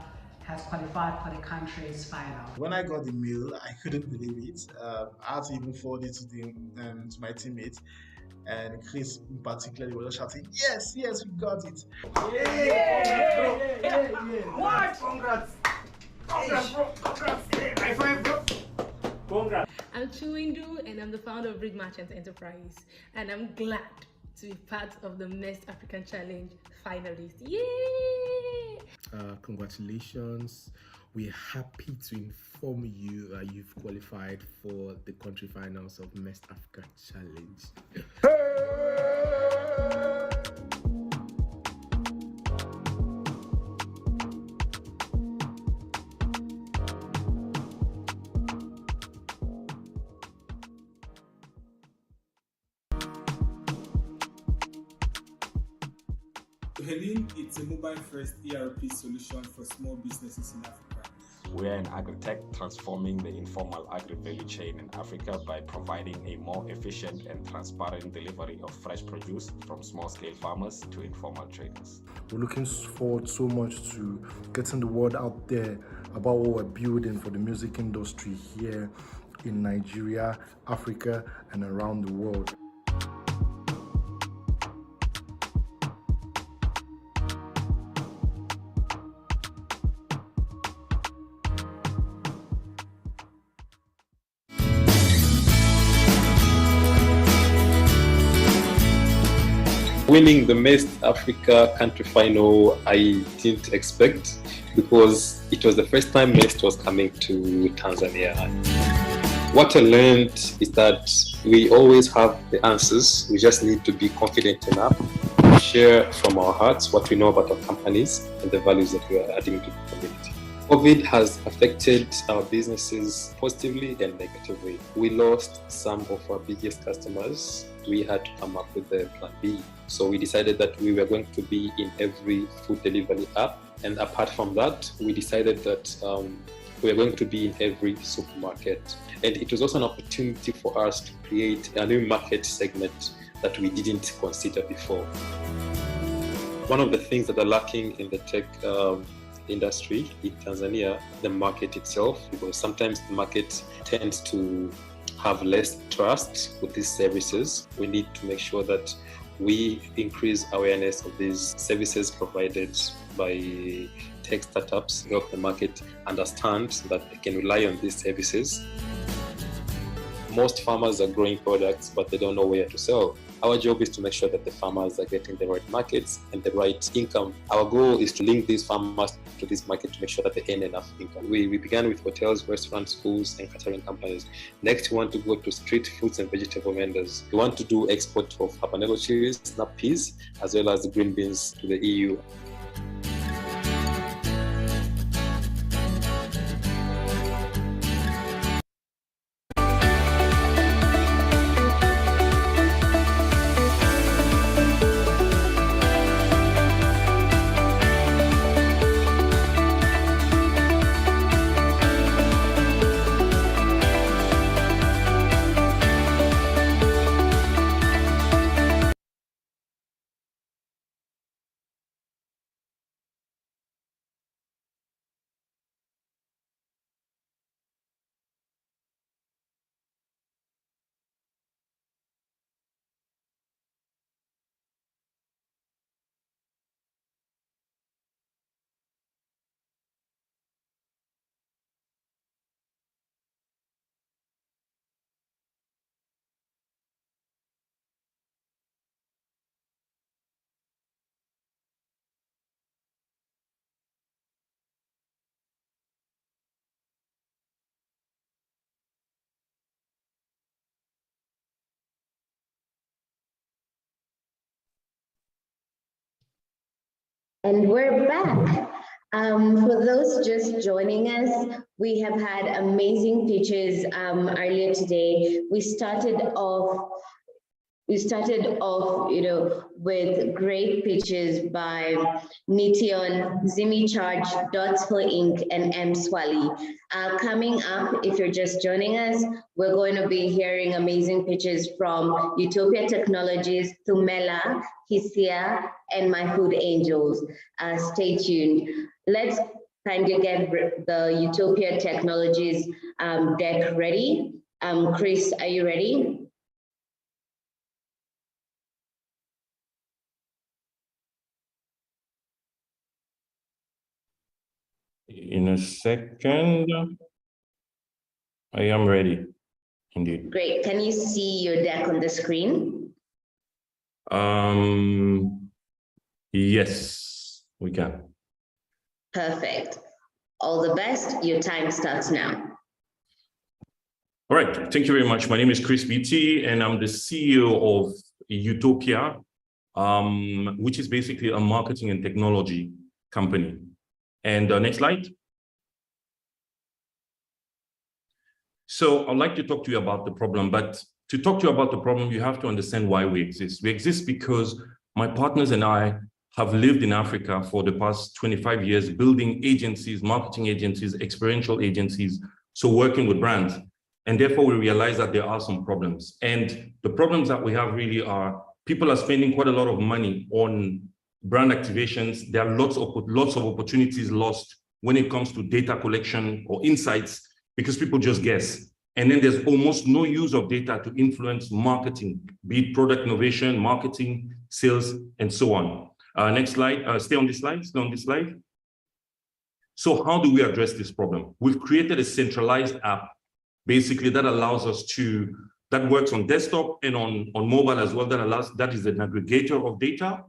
has qualified for the country's final. When I got the mail, I couldn't believe it. I had to even forward it to my teammates. And Chris in particular was shouting, yes, yes, we got it. What? Congrats. Congrats, bro. Congrats. High five, bro. Congrats. I'm Chiwindu and I'm the founder of Reed Merchant Enterprise. And I'm glad to be part of the MEST African Challenge finalists. Yay! Congratulations. We're happy to inform you that you've qualified for the country finals of MEST Africa Challenge. Helene, it's a mobile-first ERP solution for small businesses in Africa. We are in agri-tech, transforming the informal agri-value chain in Africa by providing a more efficient and transparent delivery of fresh produce from small-scale farmers to informal traders. We're looking forward so much to getting the word out there about what we're building for the music industry here in Nigeria, Africa, and around the world. Winning the MEST Africa country final, I didn't expect because it was the first time MEST was coming to Tanzania. What I learned is that we always have the answers. We just need to be confident enough to share from our hearts what we know about our companies and the values that we are adding to the community. COVID has affected our businesses positively and negatively. We lost some of our biggest customers. We had to come up with a plan B. So we decided that we were going to be in every food delivery app. And apart from that, we decided that we were going to be in every supermarket. And it was also an opportunity for us to create a new market segment that we didn't consider before. One of the things that are lacking in the tech industry in Tanzania, the market itself, because sometimes the market tends to have less trust with these services. We need to make sure that we increase awareness of these services provided by tech startups, help the market understand that they can rely on these services. Most farmers are growing products, but they don't know where to sell. Our job is to make sure that the farmers are getting the right markets and the right income. Our goal is to link these farmers to this market to make sure that they earn enough income. We began with hotels, restaurants, schools, and catering companies. Next, we want to go to street fruits and vegetable vendors. We want to do export of habanero chilies, snap peas, as well as green beans to the EU. And we're back. For those just joining us, we have had amazing pitches earlier today. We started off we started off, with great pitches by Niteon, Zimi Charge, Hisa Inc, and mSwali. Coming up, if you're just joining us, we're going to be hearing amazing pitches from Utopia Technologies, Thumela, Hisa, and My Food Angels. Stay tuned. Let's kindly get the Utopia Technologies deck ready. Chris, are you ready? In a second, I am ready, indeed. Great. Can you see your deck on the screen? Yes, we can. Perfect. All the best. Your time starts now. All right. Thank you very much. My name is Chris BT, and I'm the CEO of Utopia, which is basically a marketing and technology company. And next slide. So I'd like to talk to you about the problem, but to talk to you about the problem, you have to understand why we exist. We exist because my partners and I have lived in Africa for the past 25 years, building agencies, marketing agencies, experiential agencies, so working with brands. And therefore, we realize that there are some problems. And the problems that we have really are people are spending quite a lot of money on brand activations. There are lots of opportunities lost when it comes to data collection or insights because people just guess. And then there's almost no use of data to influence marketing, be it product innovation, marketing, sales, and so on. Next slide. Stay on this slide. Stay on this slide. So how do we address this problem? We've created a centralized app, basically, that allows us to, that works on desktop and on mobile as well, that is an aggregator of data.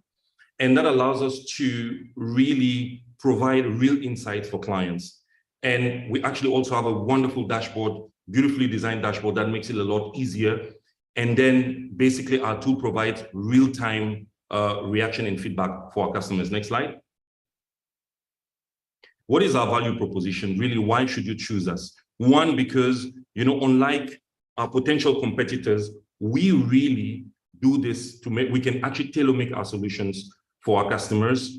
And that allows us to really provide real insights for clients. And we actually also have a wonderful dashboard, beautifully designed dashboard that makes it a lot easier. And then basically our tool provides real-time reaction and feedback for our customers. Next slide. What is our value proposition? Really, why should you choose us? One, because, unlike our potential competitors, we really do this to make, we can actually tailor make our solutions for our customers.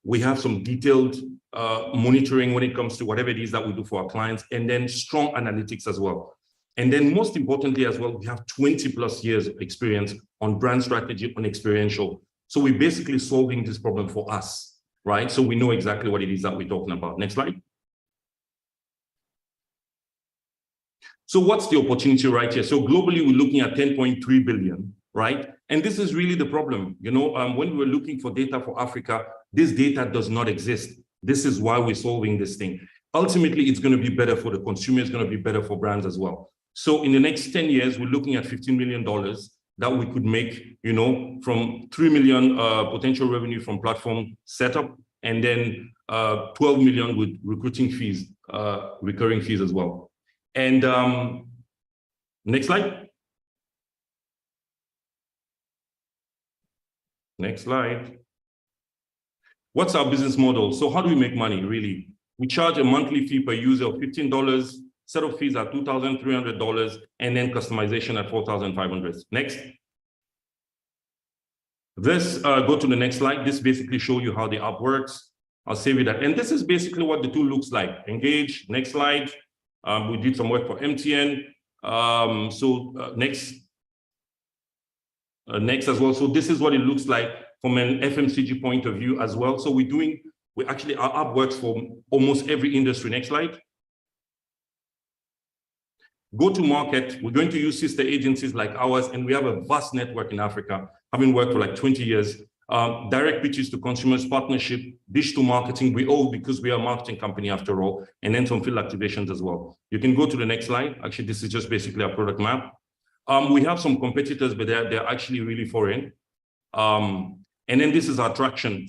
We have some detailed monitoring when it comes to whatever it is that we do for our clients, and then strong analytics as well. And then most importantly as well, we have 20+ years of experience on brand strategy, on experiential. So we're basically solving this problem for us, right? So we know exactly what it is that we're talking about. Next slide. So what's the opportunity right here? So globally, we're looking at 10.3 billion, right? And this is really the problem. When we were looking for data for Africa, this data does not exist. This is why we're solving this thing. Ultimately, it's going to be better for the consumer. It's going to be better for brands as well. So in the next 10 years, we're looking at $15 million that we could make, from 3 million potential revenue from platform setup, and then 12 million with recruiting fees, recurring fees as well. And next slide. Next slide. What's our business model? So how do we make money, really? We charge a monthly fee per user of $15, setup fees at $2,300, and then customization at $4,500. Next. This, go to the next slide. This basically shows you how the app works. I'll save you that. And this is basically what the tool looks like. Engage. Next slide. We did some work for MTN. Next. Next as well. So this is what it looks like from an FMCG point of view as well. So our app works for almost every industry. Next slide. Go to market. We're going to use sister agencies like ours, and we have a vast network in Africa, having worked for like 20 years. Direct pitches to consumers, partnership, digital marketing, because we are a marketing company after all, and then some field activations as well. You can go to the next slide. Actually, this is just basically our product map. We have some competitors, but they're actually really foreign. And then this is our traction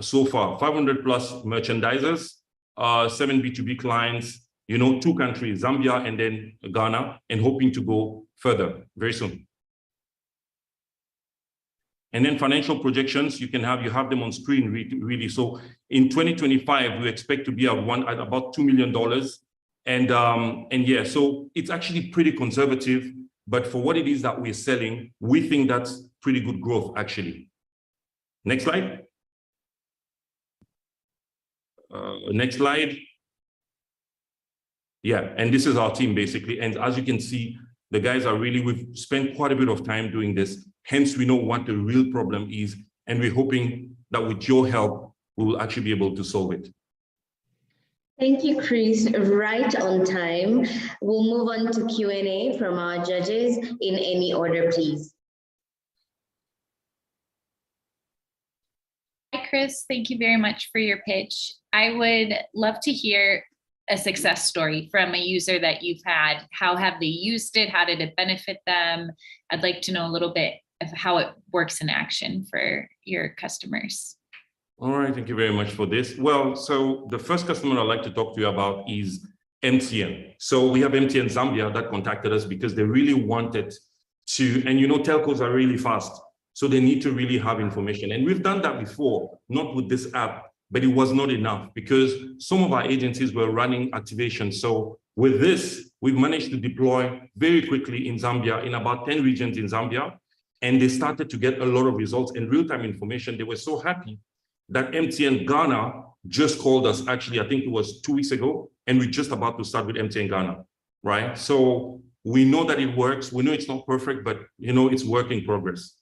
so far, 500+ merchandisers, 7 B2B clients, 2 countries, Zambia and then Ghana, and hoping to go further very soon. And then financial projections, you have them on screen really. So in 2025, we expect to be at about $2 million. And yeah, so it's actually pretty conservative. but for what it is that we're selling, we think that's pretty good growth, actually. Next slide. Next slide. Yeah, and this is our team, basically. And as you can see, the guys are really, we've spent quite a bit of time doing this. Hence, we know what the real problem is, and we're hoping that with your help, we will actually be able to solve it. Thank you, Chris. Right on time. We'll move on to Q&A from our judges in any order, please. Hi, Chris. Thank you very much for your pitch. I would love to hear a success story from a user that you've had. How have they used it? How did it benefit them? I'd like to know a little bit of how it works in action for your customers. All right, thank you very much for this. Well, so the first customer I'd like to talk to you about is MTN. So we have MTN Zambia that contacted us because they really wanted to, and you know, telcos are really fast. So they need to really have information. And we've done that before, not with this app, but it was not enough because some of our agencies were running activation. So with this, we've managed to deploy very quickly in Zambia, in about 10 regions in Zambia. And they started to get a lot of results and real-time information. They were so happy that MTN Ghana just called us, actually, I think it was 2 weeks ago, and we're just about to start with MTN Ghana, right? So we know that it works. We know it's not perfect, but you know, it's work in progress.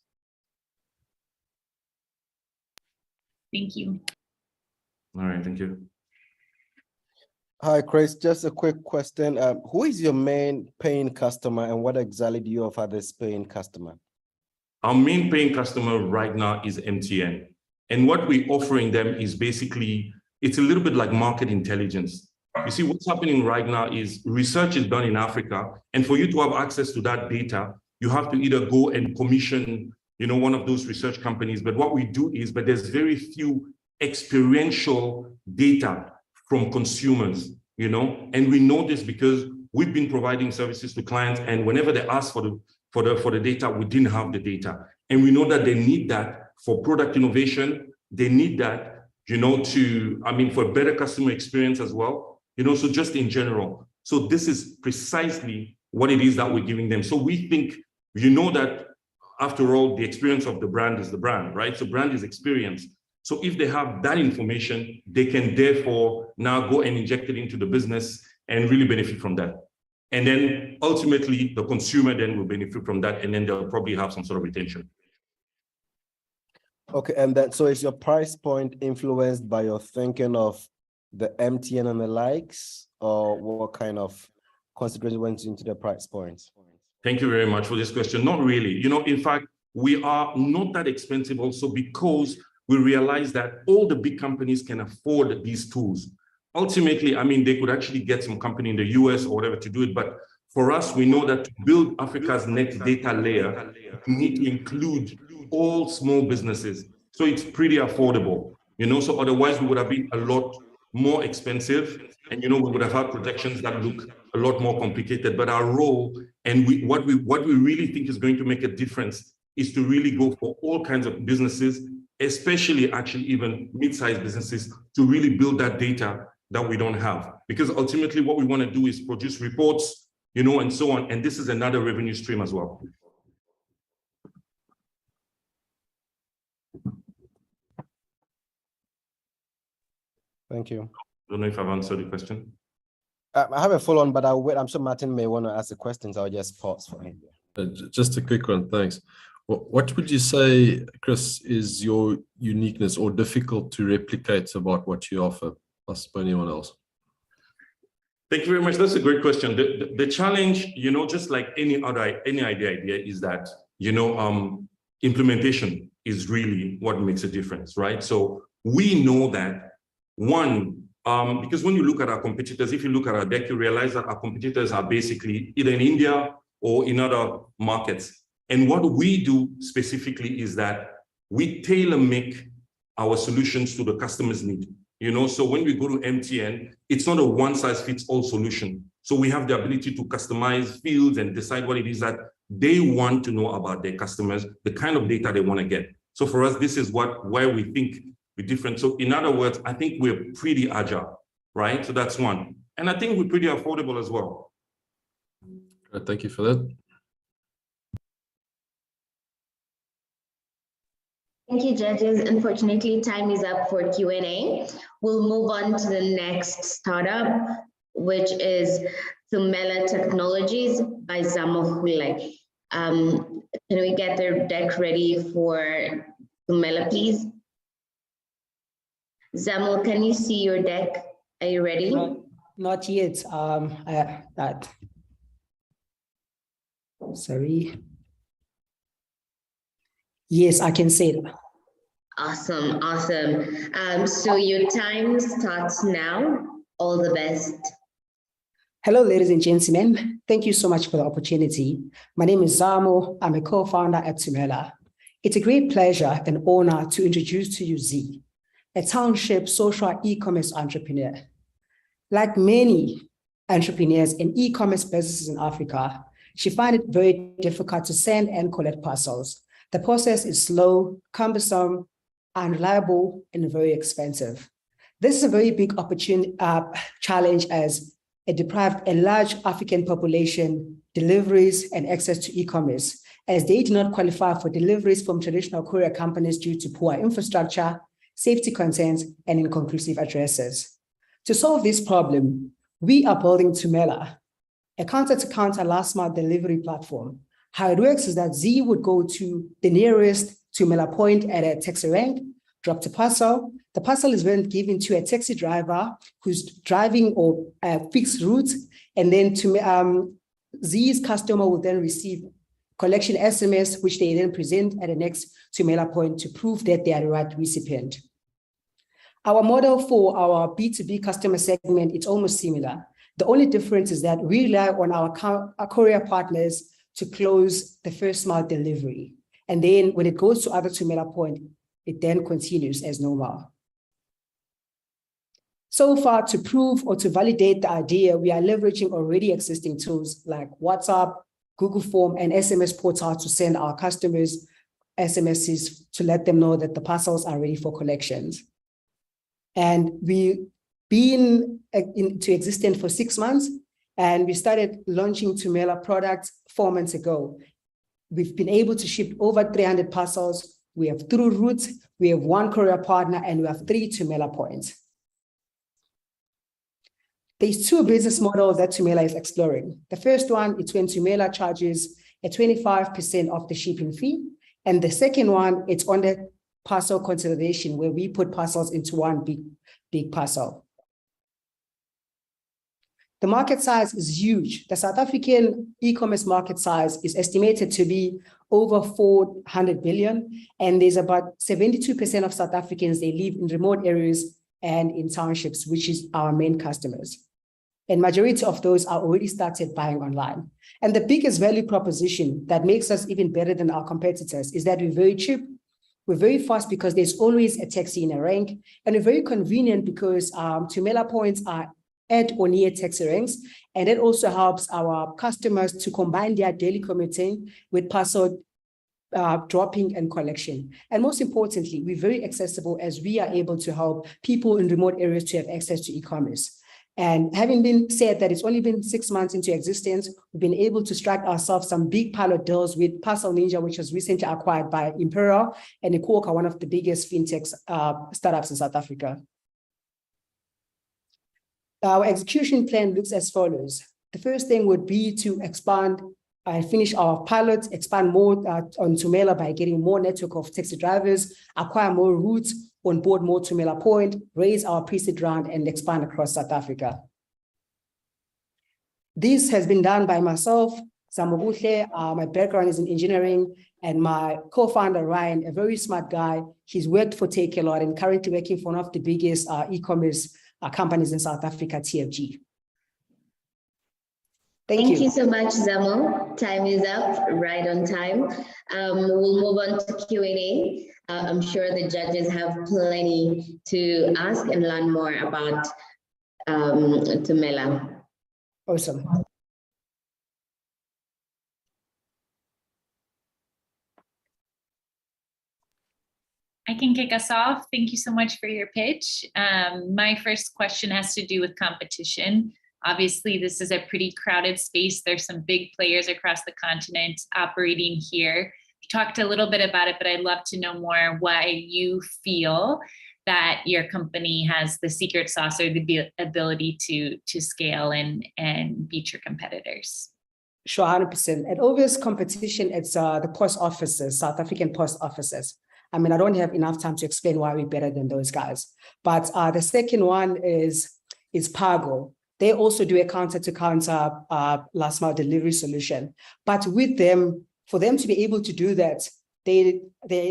Thank you. All right, thank you. Hi, Chris, just a quick question. Who is your main paying customer and what exactly do you offer this paying customer? Our main paying customer right now is MTN. And what we're offering them is basically, it's a little bit like market intelligence. You see, what's happening right now is research is done in Africa. And for you to have access to that data, you have to either go and commission, you know, one of those research companies. But what we do is, but there's very few experiential data from consumers, you know, and we know this because we've been providing services to clients, and whenever they ask for the data, we didn't have the data. And we know that they need that for product innovation. They need that, you know, for better customer experience as well, you know, so just in general. So this is precisely what it is that we're giving them. So we think, you know, that after all, the experience of the brand is the brand, right? So brand is experience. So if they have that information, they can therefore now go and inject it into the business and really benefit from that. And then ultimately the consumer then will benefit from that, and then they'll probably have some sort of retention. Okay, and that, so is your price point influenced by your thinking of the MTN and the likes, or what kind of consideration went into the price points? Thank you very much for this question. Not really. You know, in fact, we are not that expensive also because we realize that all the big companies can afford these tools. Ultimately, I mean, they could actually get some company in the US or whatever to do it. But for us, we know that to build Africa's next data layer, we need to include all small businesses. So it's pretty affordable, you know, so otherwise we would have been a lot more expensive, and, you know, we would have had projections that look a lot more complicated. But our role and what we really think is going to make a difference is to really go for all kinds of businesses, especially actually even mid-sized businesses, to really build that data that we don't have. Because ultimately what we want to do is produce reports, you know, and so on. And this is another revenue stream as well. Thank you. I don't know if I've answered the question. I have a follow-on, but I'll wait. I'm sure Martin may want to ask the questions. I'll just pause for him. Just a quick one, thanks. What would you say, Chris, is your uniqueness or difficult to replicate about what you offer us by anyone else? Thank you very much. That's a great question. The challenge, you know, just like any idea is that, you know, implementation is really what makes a difference, right? So we know that one, because when you look at our competitors, if you look at our deck, you realize that our competitors are basically either in India or in other markets. And what we do specifically is that we tailor make our solutions to the customer's need. You know, so when we go to MTN, it's not a one-size-fits-all solution. So we have the ability to customize fields and decide what it is that they want to know about their customers, the kind of data they want to get. So for us, this is where we think we're different. So in other words, I think we're pretty agile, right? So that's one. And I think we're pretty affordable as well. Thank you for that. Thank you, judges. Unfortunately, time is up for Q&A. We'll move on to the next startup, which is Thumela Technologies by Zamo. Can we get their deck ready for Thumela, please? Zamo, can you see your deck? Are you ready? Not yet. Sorry. Yes, I can see it. Awesome, awesome. So your time starts now. All the best. Hello, ladies and gentlemen. Thank you so much for the opportunity. My name is Zamo. I'm a co-founder at Thumela. It's a great pleasure and honor to introduce to you Z, a township social e-commerce entrepreneur. Like many entrepreneurs in e-commerce businesses in Africa, she finds it very difficult to send and collect parcels. The process is slow, cumbersome, unreliable, and very expensive. This is a very big challenge as it deprived a large African population deliveries and access to e-commerce, as they do not qualify for deliveries from traditional courier companies due to poor infrastructure, safety concerns, and inconclusive addresses. To solve this problem, we are building Thumela, a counter-to-counter last-mile delivery platform. How it works is that Z would go to the nearest Thumela point at a taxi rank, drop the parcel. The parcel is then given to a taxi driver who's driving or a fixed route, and then Z's customer will then receive collection SMS, which they then present at the next Thumela point to prove that they are the right recipient. Our model for our B2B customer segment, it's almost similar. The only difference is that we rely on our courier partners to close the first mile delivery. And then when it goes to other Thumela point, it then continues as normal. So far, to prove or to validate the idea, we are leveraging already existing tools like WhatsApp, Google Form, and SMS portal to send our customers SMSs to let them know that the parcels are ready for collections. And we've been into existence for 6 months, and we started launching Thumela products 4 months ago. We've been able to ship over 300 parcels. We have through routes, we have 1 courier partner, and we have 3 Thumela points. There's 2 business models that Thumela is exploring. The first one is when Thumela charges a 25% of the shipping fee. And the second one, it's on the parcel consolidation, where we put parcels into one big parcel. The market size is huge. The South African e-commerce market size is estimated to be over 400 billion. And there's about 72% of South Africans, they live in remote areas and in townships, which is our main customers. And majority of those are already started buying online. And the biggest value proposition that makes us even better than our competitors is that we're very cheap, we're very fast because there's always a taxi in a rank, and we're very convenient because Thumela points are at or near taxi ranks, and it also helps our customers to combine their daily commuting with parcel dropping and collection. And most importantly, we're very accessible as we are able to help people in remote areas to have access to e-commerce. And having been said that it's only been 6 months into existence, we've been able to strike ourselves some big pilot deals with Parcel Ninja, which was recently acquired by Imperial, and Equoka, one of the biggest fintech startups in South Africa. Our execution plan looks as follows. The first thing would be to expand and finish our pilots, expand more on Thumela by getting more network of taxi drivers, acquire more routes, onboard more Thumela point, raise our pre-seed round, and expand across South Africa. This has been done by myself, Samobuhle. My background is in engineering, and my co-founder, Ryan, a very smart guy. He's worked for Take a Lot and currently working for one of the biggest e-commerce companies in South Africa, TFG. Thank you. Thank you so much, Zamo. Time is up, right on time. We'll move on to Q&A. I'm sure the judges have plenty to ask and learn more about Thumela. Awesome. I can kick us off. Thank you so much for your pitch. My first question has to do with competition. Obviously, this is a pretty crowded space. There's some big players across the continent operating here. talked a little bit about it, but I'd love to know more why you feel that your company has the secret sauce or the ability to scale and beat your competitors. Sure, 100%. At obvious competition, it's the post offices, South African post offices. I mean, I don't have enough time to explain why we're better than those guys. But the second one is Pago. They also do a counter-to-counter last mile delivery solution. But with them, for them to be able to do that, they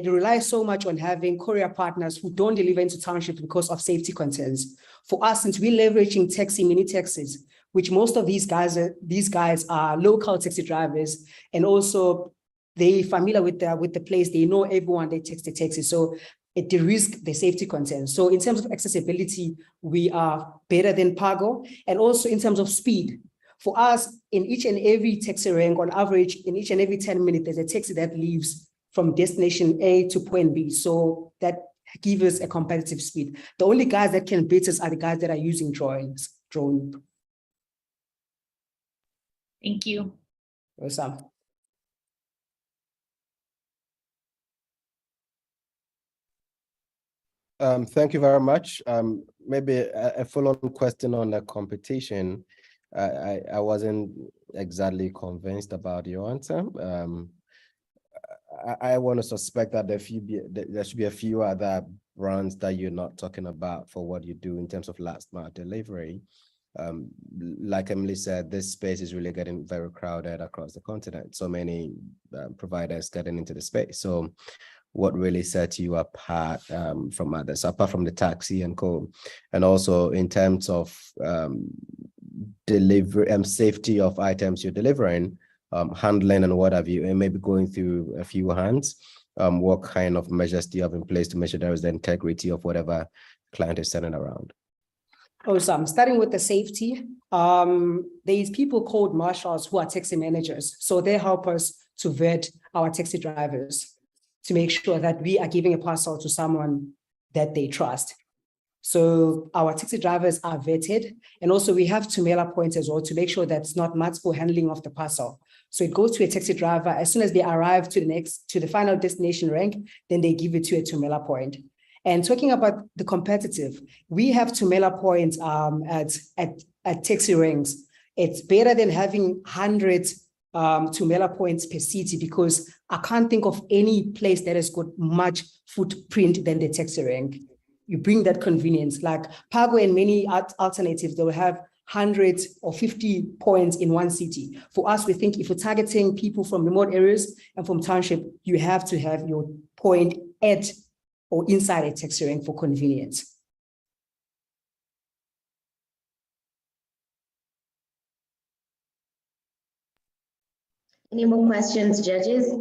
rely so much on having courier partners who don't deliver into townships because of safety concerns. For us, since we're leveraging taxi, mini taxis, which most of these guys are local taxi drivers, and also they're familiar with the place, they know everyone, they text the taxi. So it de-risks the safety concerns. So in terms of accessibility, we are better than Pago. And also in terms of speed, for us, in each and every taxi rank, on average, in each and every 10 minutes, there's a taxi that leaves from destination A to point B. So that gives us a competitive speed. The only guys that can beat us are the guys that are using drone. Thank you. Awesome. Thank you very much. Maybe a follow-on question on the competition. I wasn't exactly convinced about your answer. I want to suspect that there should be a few other brands that you're not talking about for what you do in terms of last mile delivery. Like Emily said, this space is really getting very crowded across the continent. So many providers getting into the space. So what really sets you apart from others, apart from the taxi and co, and also in terms of delivery and safety of items you're delivering, handling and what have you, and maybe going through a few hands, what kind of measures do you have in place to make sure there is the integrity of whatever client is sending around? Awesome. Starting with the safety, there's people called marshals who are taxi managers. So they help us to vet our taxi drivers to make sure that we are giving a parcel to someone that they trust. So our taxi drivers are vetted, and also we have Thumela points as well to make sure that's not multiple handling of the parcel. So it goes to a taxi driver. As soon as they arrive to the final destination rank, then they give it to a Thumela point. And talking about the competitive, we have Thumela points at taxi ranks. It's better than having 100 Thumela points per city, because I can't think of any place that has got much footprint than the taxi rank. You bring that convenience, like Pago and many alternatives, they'll have 100 or 50 points in one city. For us, we think if you're targeting people from remote areas and from township, you have to have your point at or inside a taxi rank for convenience. Any more questions, judges?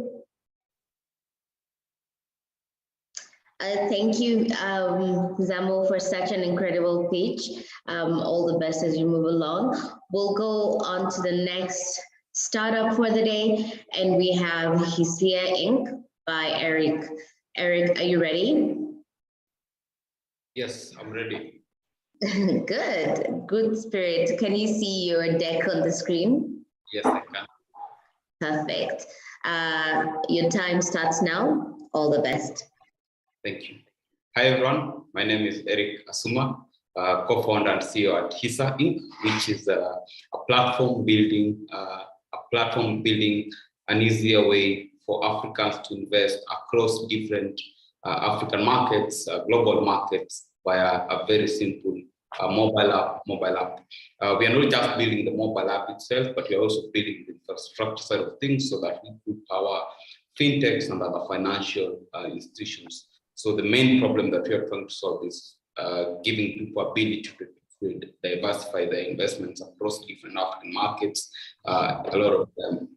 Thank you, Zamo, for such an incredible pitch. All the best as you move along. We'll go on to the next startup for the day, and we have Hisa Inc. by Eric. Eric, are you ready? Yes, I'm ready. Good spirit. Can you see your deck on the screen? Yes, I can. Perfect. Your time starts now. All the best. Thank you. Hi, everyone. My name is Eric Asuma, co-founder and CEO at Hisa Inc., which is a platform building an easier way for Africans to invest across different African markets, global markets, via a very simple mobile app. We are not just building the mobile app itself, but we are also building the infrastructure side of things so that we could power fintechs and other financial institutions. So the main problem that we are trying to solve is giving people ability to diversify their investments across different African markets, a lot of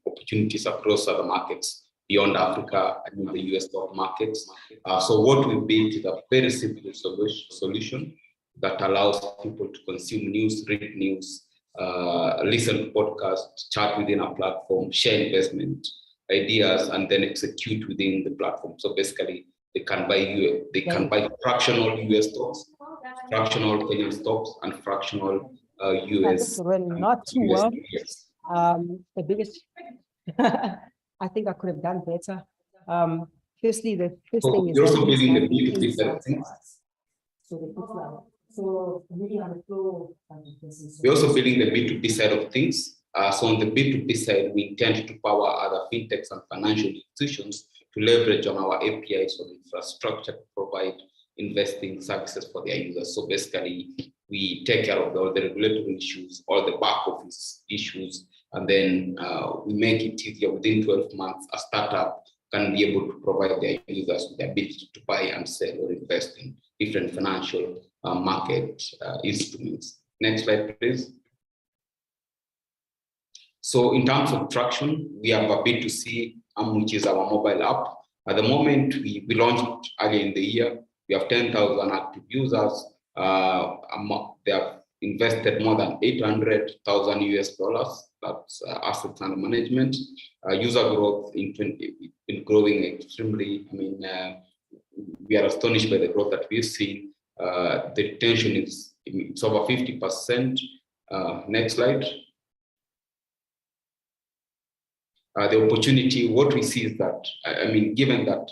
opportunities across other markets beyond Africa and the US stock markets. So what we built is a very simple solution that allows people to consume news, read news, listen to podcasts, chat within a platform, share investment ideas, and then execute within the platform. So basically, they can buy fractional US stocks, fractional Kenyan stocks, and fractional US. Not too well. The biggest, I think I could have done better. Firstly, the first So thing is you're that also it's building the not B2B side inside of things. us. So the first level. So really on the floor. We're also building the B2B side of things. So on the B2B side, we intend to power other fintechs and financial institutions to leverage on our APIs or infrastructure to provide investing services for their users. So basically, we take care of all the regulatory issues, all the back office issues, and then we make it easier. Within 12 months, a startup can be able to provide their users with the ability to buy and sell or invest in different financial market instruments. Next slide, please. So in terms of traction, we have a B2C, which is our mobile app. At the moment, we launched earlier in the year. We have 10,000 active users. They have invested more than $800,000 US. That's assets under management. User growth in growing extremely. I mean, we are astonished by the growth that we've seen. The retention it's over 50%. Next slide. The opportunity, what we see is that, I mean, given that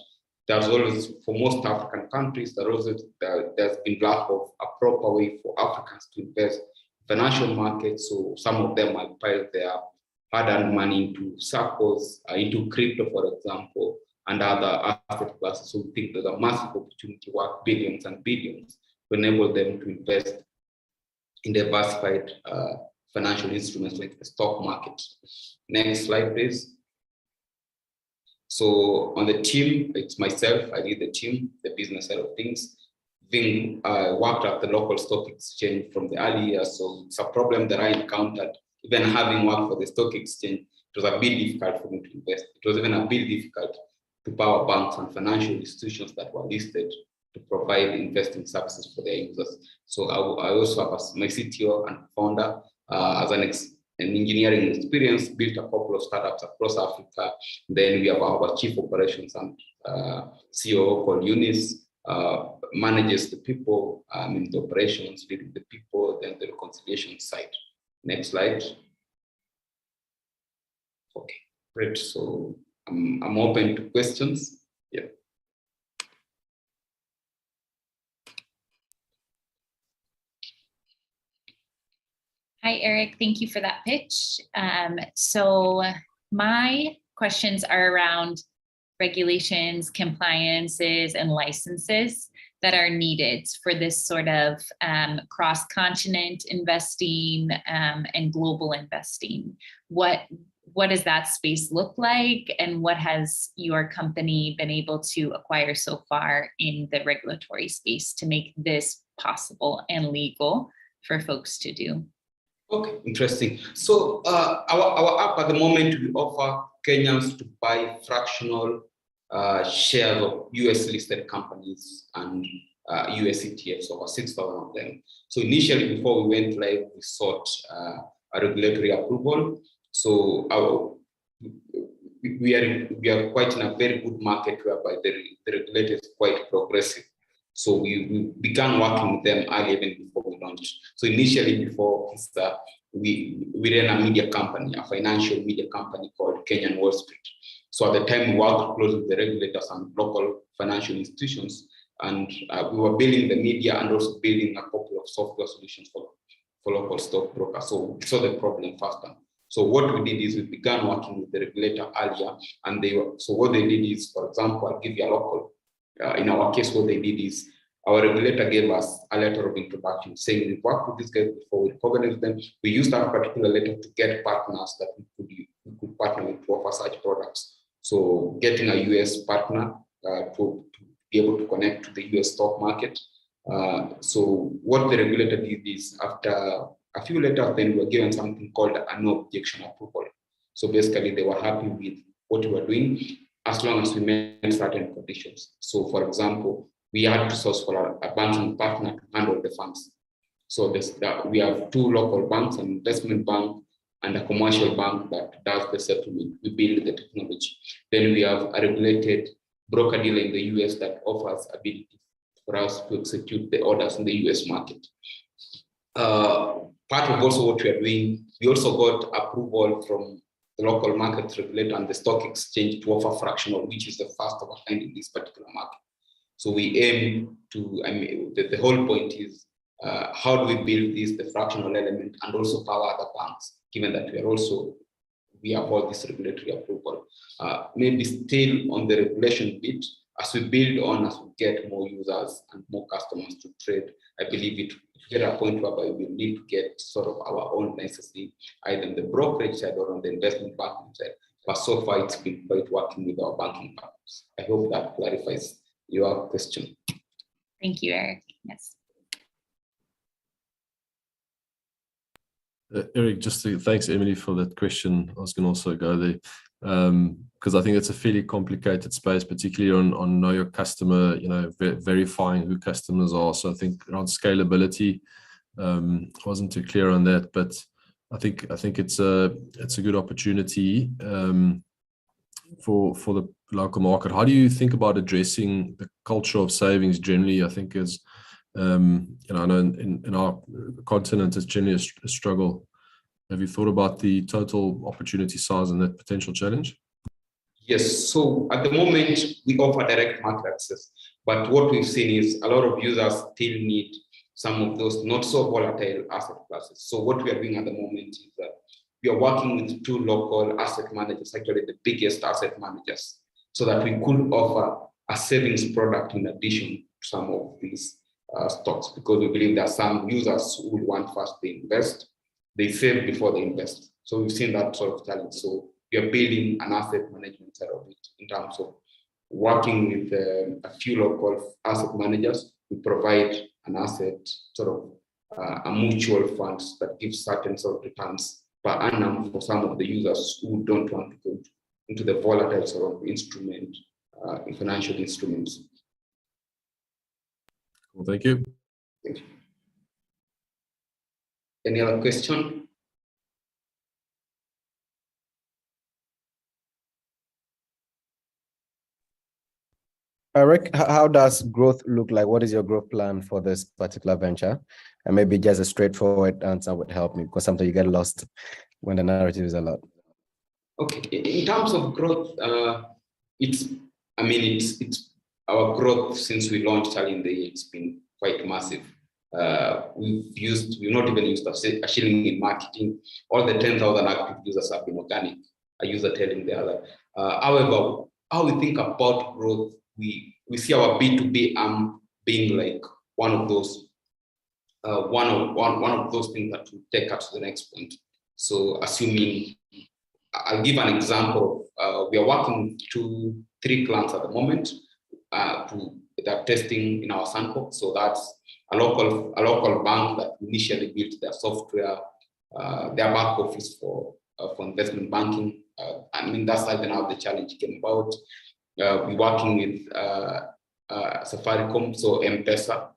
there's always, for most African countries, there's been lack of a proper way for Africans to invest in financial markets. So some of them have piled their hard-earned money into circles, into crypto, for example, and other asset classes. So we think there's a massive opportunity worth billions and billions to enable them to invest in diversified financial instruments like the stock market. Next slide, please. So on the team, it's myself, I lead the team, the business side of things. I worked at the local stock exchange from the early years, so it's a problem that I encountered. Even having worked for the stock exchange, it was a bit difficult for me to invest. It was even a bit difficult to power banks and financial institutions that were listed to provide investing services for their users. So I also have my CTO and founder as an engineering experience, built a couple of startups across Africa. Then we have our chief operations and COO called Eunice, manages the people in the operations, leading the people, then the reconciliation side. Next slide. Okay, great. So I'm open to questions. Yeah. Hi, Eric. Thank you for that pitch. So my questions are around regulations, compliances, and licenses that are needed for this sort of cross-continent investing and global investing. What does that space look like, and what has your company been able to acquire so far in the regulatory space to make this possible and legal for folks to do? Okay, interesting. So our app at the moment, we offer Kenyans to buy fractional shares of US listed companies and US ETFs, over 6,000 of them. So initially, before we went live, we sought a regulatory approval. So we are quite in a very good market whereby the regulator is quite progressive. So we began working with them earlier even before we launched. So initially, before Hisa, we ran a media company, a financial media company called Kenyan Wall Street. So at the time, we worked closely with the regulators and local financial institutions, and we were building the media and also building a couple of software solutions for local stockbrokers. So we saw the problem faster. So what we did is we began working with the regulator earlier, and so what they did is, for example, I'll give you a local. In our case, what they did is our regulator gave us a letter of introduction saying we worked with these guys before, we recognized them. We used that particular letter to get partners that we could partner with to offer such products. So getting a US partner to be able to connect to the US stock market. So what the regulator did is, after a few letters, then we were given something called a no objection approval. So basically, they were happy with what we were doing, as long as we met certain conditions. So for example, we had to source for a banking partner to handle the funds. So we have two local banks, an investment bank and a commercial bank that does the settlement. We build the technology. Then we have a regulated broker dealer in the US that offers ability for us to execute the orders in the US market. Part of also what we are doing, we also got approval from the local market regulator and the stock exchange to offer fractional, which is the first of a kind in this particular market. So we aim to, the whole point is how do we build this, the fractional element, and also power other banks, given that we have all this regulatory approval. Maybe still on the regulation bit, as we build on, as we get more users and more customers to trade, I believe it will get a point whereby we need to get sort of our own licensing, either on the brokerage side or on the investment banking side. But so far, it's been quite working with our banking partners. I hope that clarifies your question. Thank you, Eric. Yes. Eric, thanks, Emily, for that question. I was going to also go there because I think it's a fairly complicated space, particularly on know your customer, verifying who customers are. So I think around scalability, wasn't too clear on that, but I think it's a good opportunity for the local market. How do you think about addressing the culture of savings generally? I think is I know in our continent it's generally a struggle. Have you thought about the total opportunity size and that potential challenge? Yes, so at the moment we offer direct market access, but what we've seen is a lot of users still need some of those not so volatile asset classes. So what we are doing at the moment is that we are working with 2 local asset managers, actually the biggest asset managers, so that we could offer a savings product in addition to some of these stocks, because we believe there are some users who would want first they invest, they save before they invest. So we've seen that sort of challenge. So we are building an asset management side of it in terms of working with a few local asset managers. We provide an asset, sort of a mutual funds that gives certain sort of returns per annum for some of the users who don't want to go into the volatile sort of instrument, financial instruments. Well, thank you. Thank you. Any other question? Eric, how does growth look like? What is your growth plan for this particular venture? And maybe just a straightforward answer would help me, because sometimes you get lost when the narrative is a lot. Okay, in terms of growth, it's our growth since we launched early in the year, it's been quite massive. We've not even used a shilling in marketing. All the 10,000 active users have been organic, a user telling the other. However, how we think about growth, we see our B2B arm being like one of those things that will take us to the next point. So assuming, I'll give an example. We are working with 3 clients at the moment that testing in our sandbox. So that's a local bank that initially built their software, their back office for investment banking. That's even how the challenge came about. We're working with Safaricom, so M-Pesa.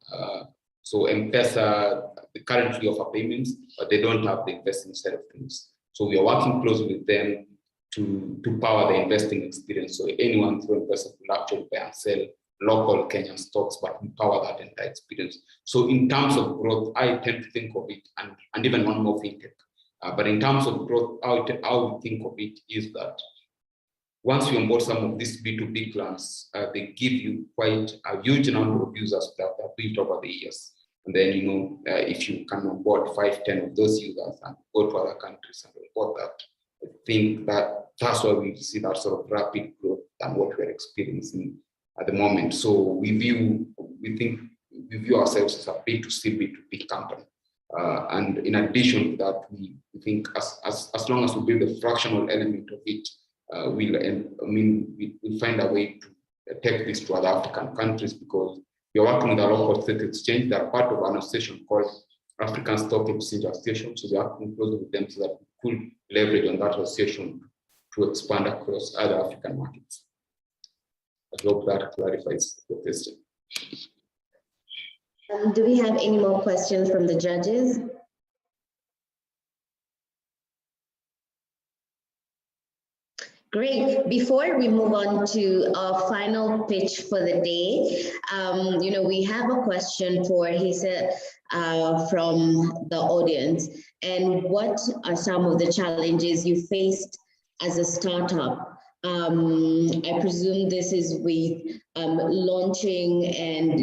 So M-Pesa currently offer payments, but they don't have the investing side of things. So we are working closely with them to power the investing experience. So anyone through M-Pesa will actually buy and sell local Kenyan stocks, but we power that entire experience. So in terms of growth, I tend to think of it, and even one more fintech. But in terms of growth, how we think of it is that once you onboard some of these B2B clients, they give you quite a huge number of users that are built over the years. And then, if you can onboard 5, 10 of those users and go to other countries and report that, I think that's why we see that sort of rapid growth than what we're experiencing at the moment. So we view ourselves as a B2C, B2B company. And in addition to that, we think as long as we build the fractional element of it, we'll find a way to take this to other African countries, because we are working with a local stock exchange. They are part of an association called African Stock Exchange Association. So we are working closely with them so that we could leverage on that association to expand across other African markets. I hope that clarifies the question. Do we have any more questions from the judges? Great. Before we move on to our final pitch for the day, we have a question for Hisa from the audience. And what are some of the challenges you faced as a startup. I presume this is with launching and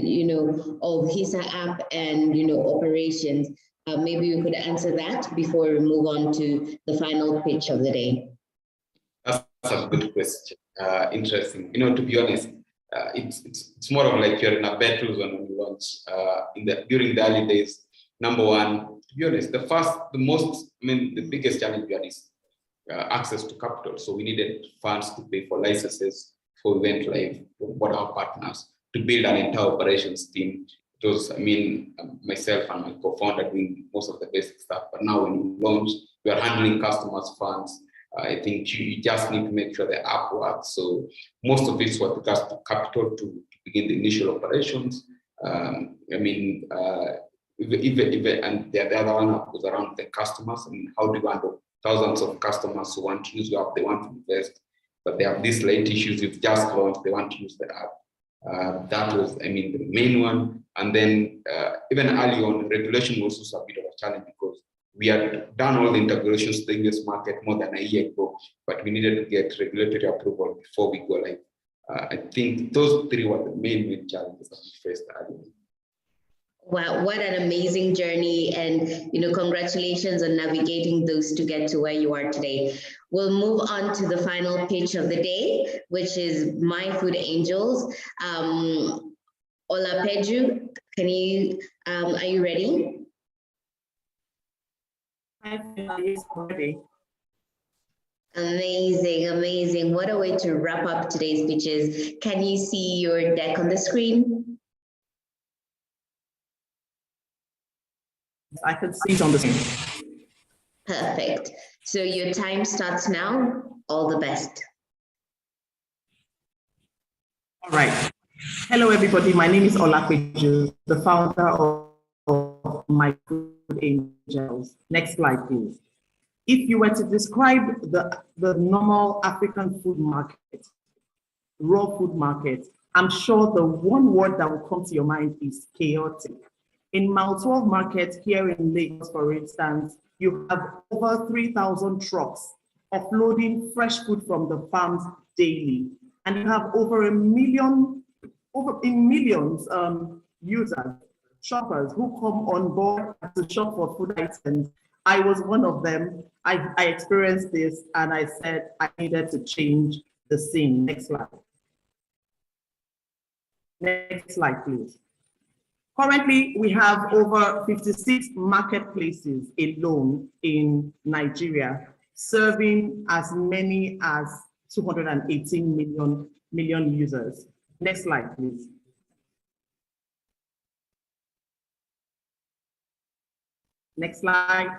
of Hisa app and operations. Maybe we could answer that before we move on to the final pitch of the day. That's a good question. Interesting. To be honest, it's more of like you're in a battle zone when you launch. During the early days, number one, to be honest, the biggest challenge we had is access to capital. So we needed funds to pay for licenses, for event live, for our partners, to build an entire operations team. It was, myself and my co-founder doing most of the basic stuff. But now when we launch, we are handling customers' funds. I think you just need to make sure the app works. So most of it's what regards to capital to begin the initial operations. And the other one was around the customers. How do you handle thousands of customers who want to use your app, they want to invest, but they have these late issues. You've just launched, they want to use the app. That was, the main one. And then even early on, regulation was also a bit of a challenge because we had done all the integrations to the US market more than a year ago, but we needed to get regulatory approval before we go live. I think those three were the main challenges that we faced early on. Wow, what an amazing journey, and congratulations on navigating those to get to where you are today. We'll move on to the final pitch of the day, which is My Food Angels. Olapeju, are you ready? Ready. Amazing, amazing. What a way to wrap up today's pitches. Can you see your deck on the screen? I can see it on the screen. Perfect. So your time starts now. All the best. All right. Hello, everybody. My name is Olapeju, the founder of My Food Angels. Next slide, please. If you were to describe the normal African food market, raw food market, I'm sure the one word that will come to your mind is chaotic. In Mile 12 market here in Lagos, for instance, you have over 3,000 trucks offloading fresh food from the farms daily. And you have over millions users, shoppers who come on board to shop for food items. I was one of them. I experienced this and I said I needed to change the scene. Next slide. Next slide, please. Currently, we have over 56 marketplaces alone in Nigeria, serving as many as 218 million users. Next slide, please. Next slide.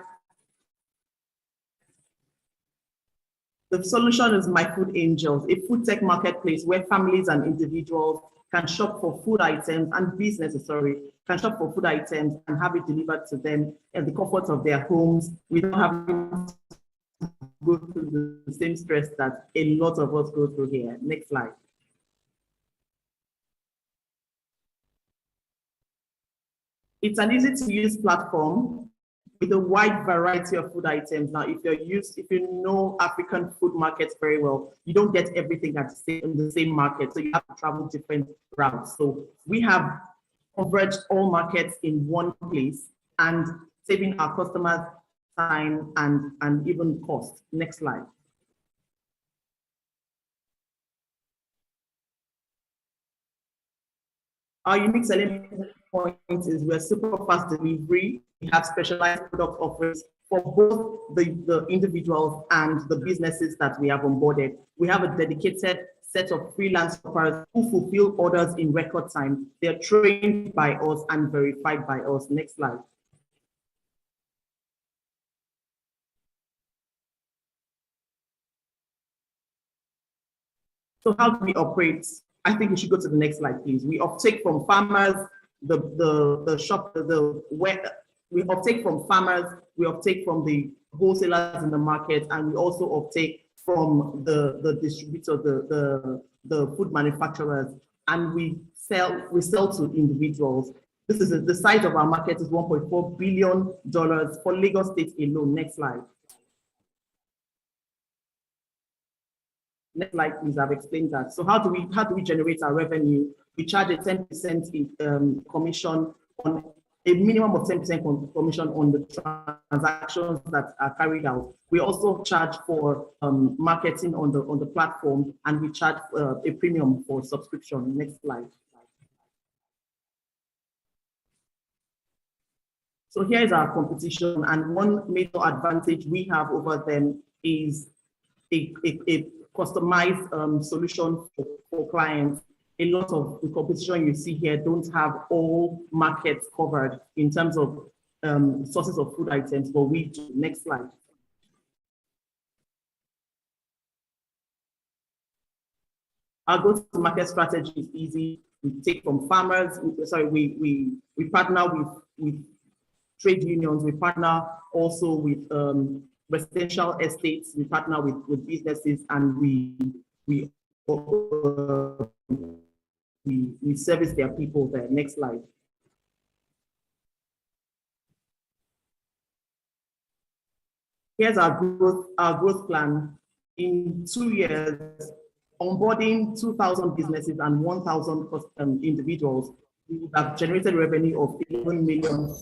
The solution is My Food Angels, a food tech marketplace where families and individuals can shop for food items and businesses, can shop for food items and have it delivered to them at the comfort of their homes without having to go through the same stress that a lot of us go through here. Next slide. It's an easy to use platform with a wide variety of food items. Now, if you know African food markets very well, you don't get everything in the same market, so you have to travel different routes. So we have covered all markets in one place and saving our customers time and even cost. Next slide. Our unique selling point is we're super fast delivery. We have specialized product offerings for both the individuals and the businesses that we have onboarded. We have a dedicated set of freelance shoppers who fulfill orders in record time. They're trained by us and verified by us. Next slide. So how do we operate? I think you should go to the next slide, please. We uptake from farmers, we uptake from farmers, we uptake from the wholesalers in the market, and we also uptake from the distributor, the food manufacturers, and we sell to individuals. This is the size of our market is $1.4 billion for Lagos State alone. Next slide. Next slide, please. I've explained that. So how do we generate our revenue? We charge a 10% commission on a minimum of 10% commission on the transactions that are carried out. We also charge for marketing on the platform, and we charge a premium for subscription. Next slide. So here's our competition, and one major advantage we have over them is a customized solution for clients. A lot of the competition you see here don't have all markets covered in terms of sources of food items, but we do. Next slide. Our go-to-market strategy is easy. We take from farmers. We partner with trade unions. We partner also with residential estates. We partner with businesses, and we service their people there. Next slide. Here's our growth plan. In 2 years, onboarding 2,000 businesses and 1,000 individuals, we have generated revenue of $11 million.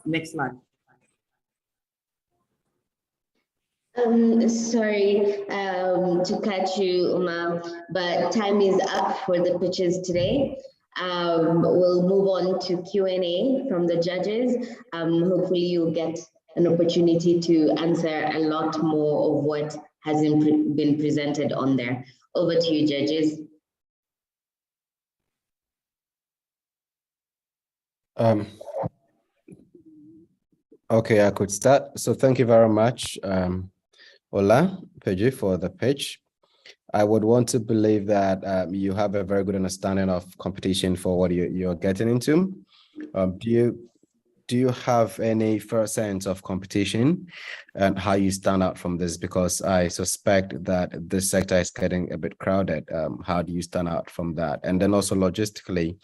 Next slide. Sorry to catch you, Uma, but time is up for the pitches today. We'll move on to Q&A from the judges. Hopefully you'll get an opportunity to answer a lot more of what has been presented on there. Over to you, judges. Okay, I could start. So thank you very much, Ola Peji, for the pitch. I would want to believe that you have a very good understanding of competition for what you're getting into. Do you have any first sense of competition and how you stand out from this? Because I suspect that this sector is getting a bit crowded. How do you stand out from that? And then also logistically,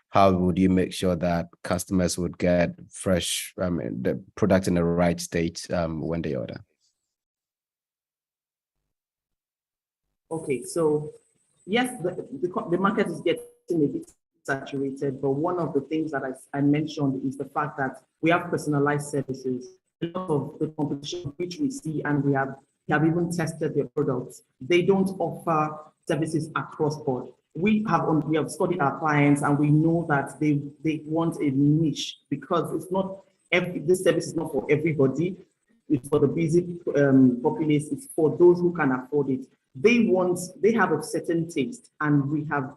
how would you make sure that customers would get fresh, the product in the right state when they order? Okay, so yes, the market is getting a bit saturated, but one of the things that I mentioned is the fact that we have personalized services. A lot of the competition which we see, and we have even tested their products, they don't offer services across board. We have studied our clients, and we know that they want a niche, because it's not this service is not for everybody. It's for the busy populace. It's for those who can afford it. They have a certain taste, and we have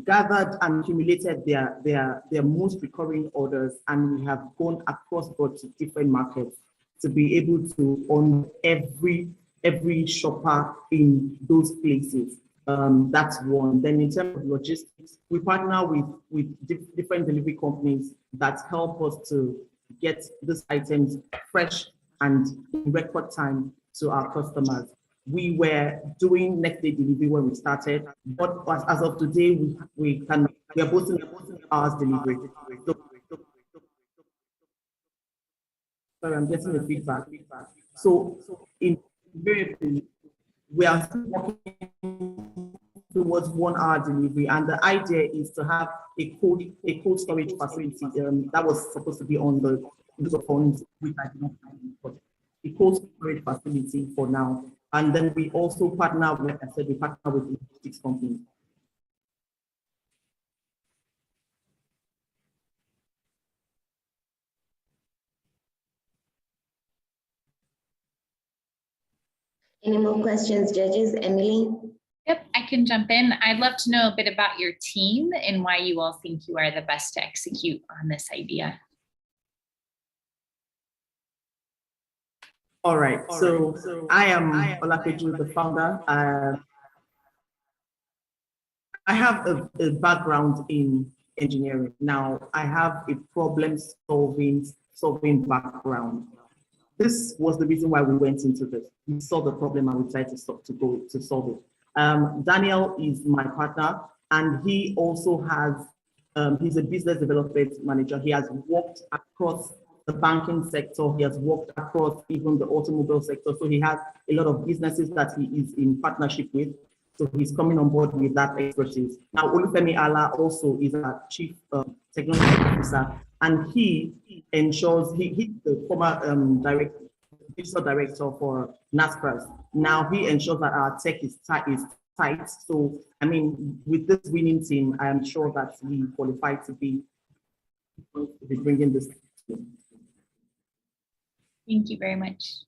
gathered and accumulated their most recurring orders, and we have gone across board to different markets to be able to own every shopper in those places. That's one. Then in terms of logistics, we partner with different delivery companies that help us to get these items fresh and in record time to our customers. We were doing next day delivery when we started, but as of today, we are boasting hours delivery. Sorry, I'm getting the feedback. So invariably, we are still working towards 1 hour delivery, and the idea is to have a cold storage facility that was supposed to be on the funds, which I did not find, but a cold storage facility for now. And then we also partner with, like I said, we partner with logistics companies. Any more questions, judges? Emily? Yep, I can jump in. I'd love to know a bit about your team and why you all think you are the best to execute on this idea. All right, so I am Olapeju, the founder. I have a background in engineering. Now, I have a problem-solving background. This was the reason why we went into this. We saw the problem and we tried to solve it. Daniel is my partner, and he also has, he's a business development manager. He has worked across the banking sector. He has worked across even the automobile sector. So he has a lot of businesses that he is in partnership with. So he's coming on board with that expertise. Now, Olufemi Ala also is our Chief Technology Officer, and he ensures, he's the former digital director for NASPERS. Now he ensures that our tech is tight. So, I mean, with this winning team, I am sure that we qualify to be bringing this. Thank you very much.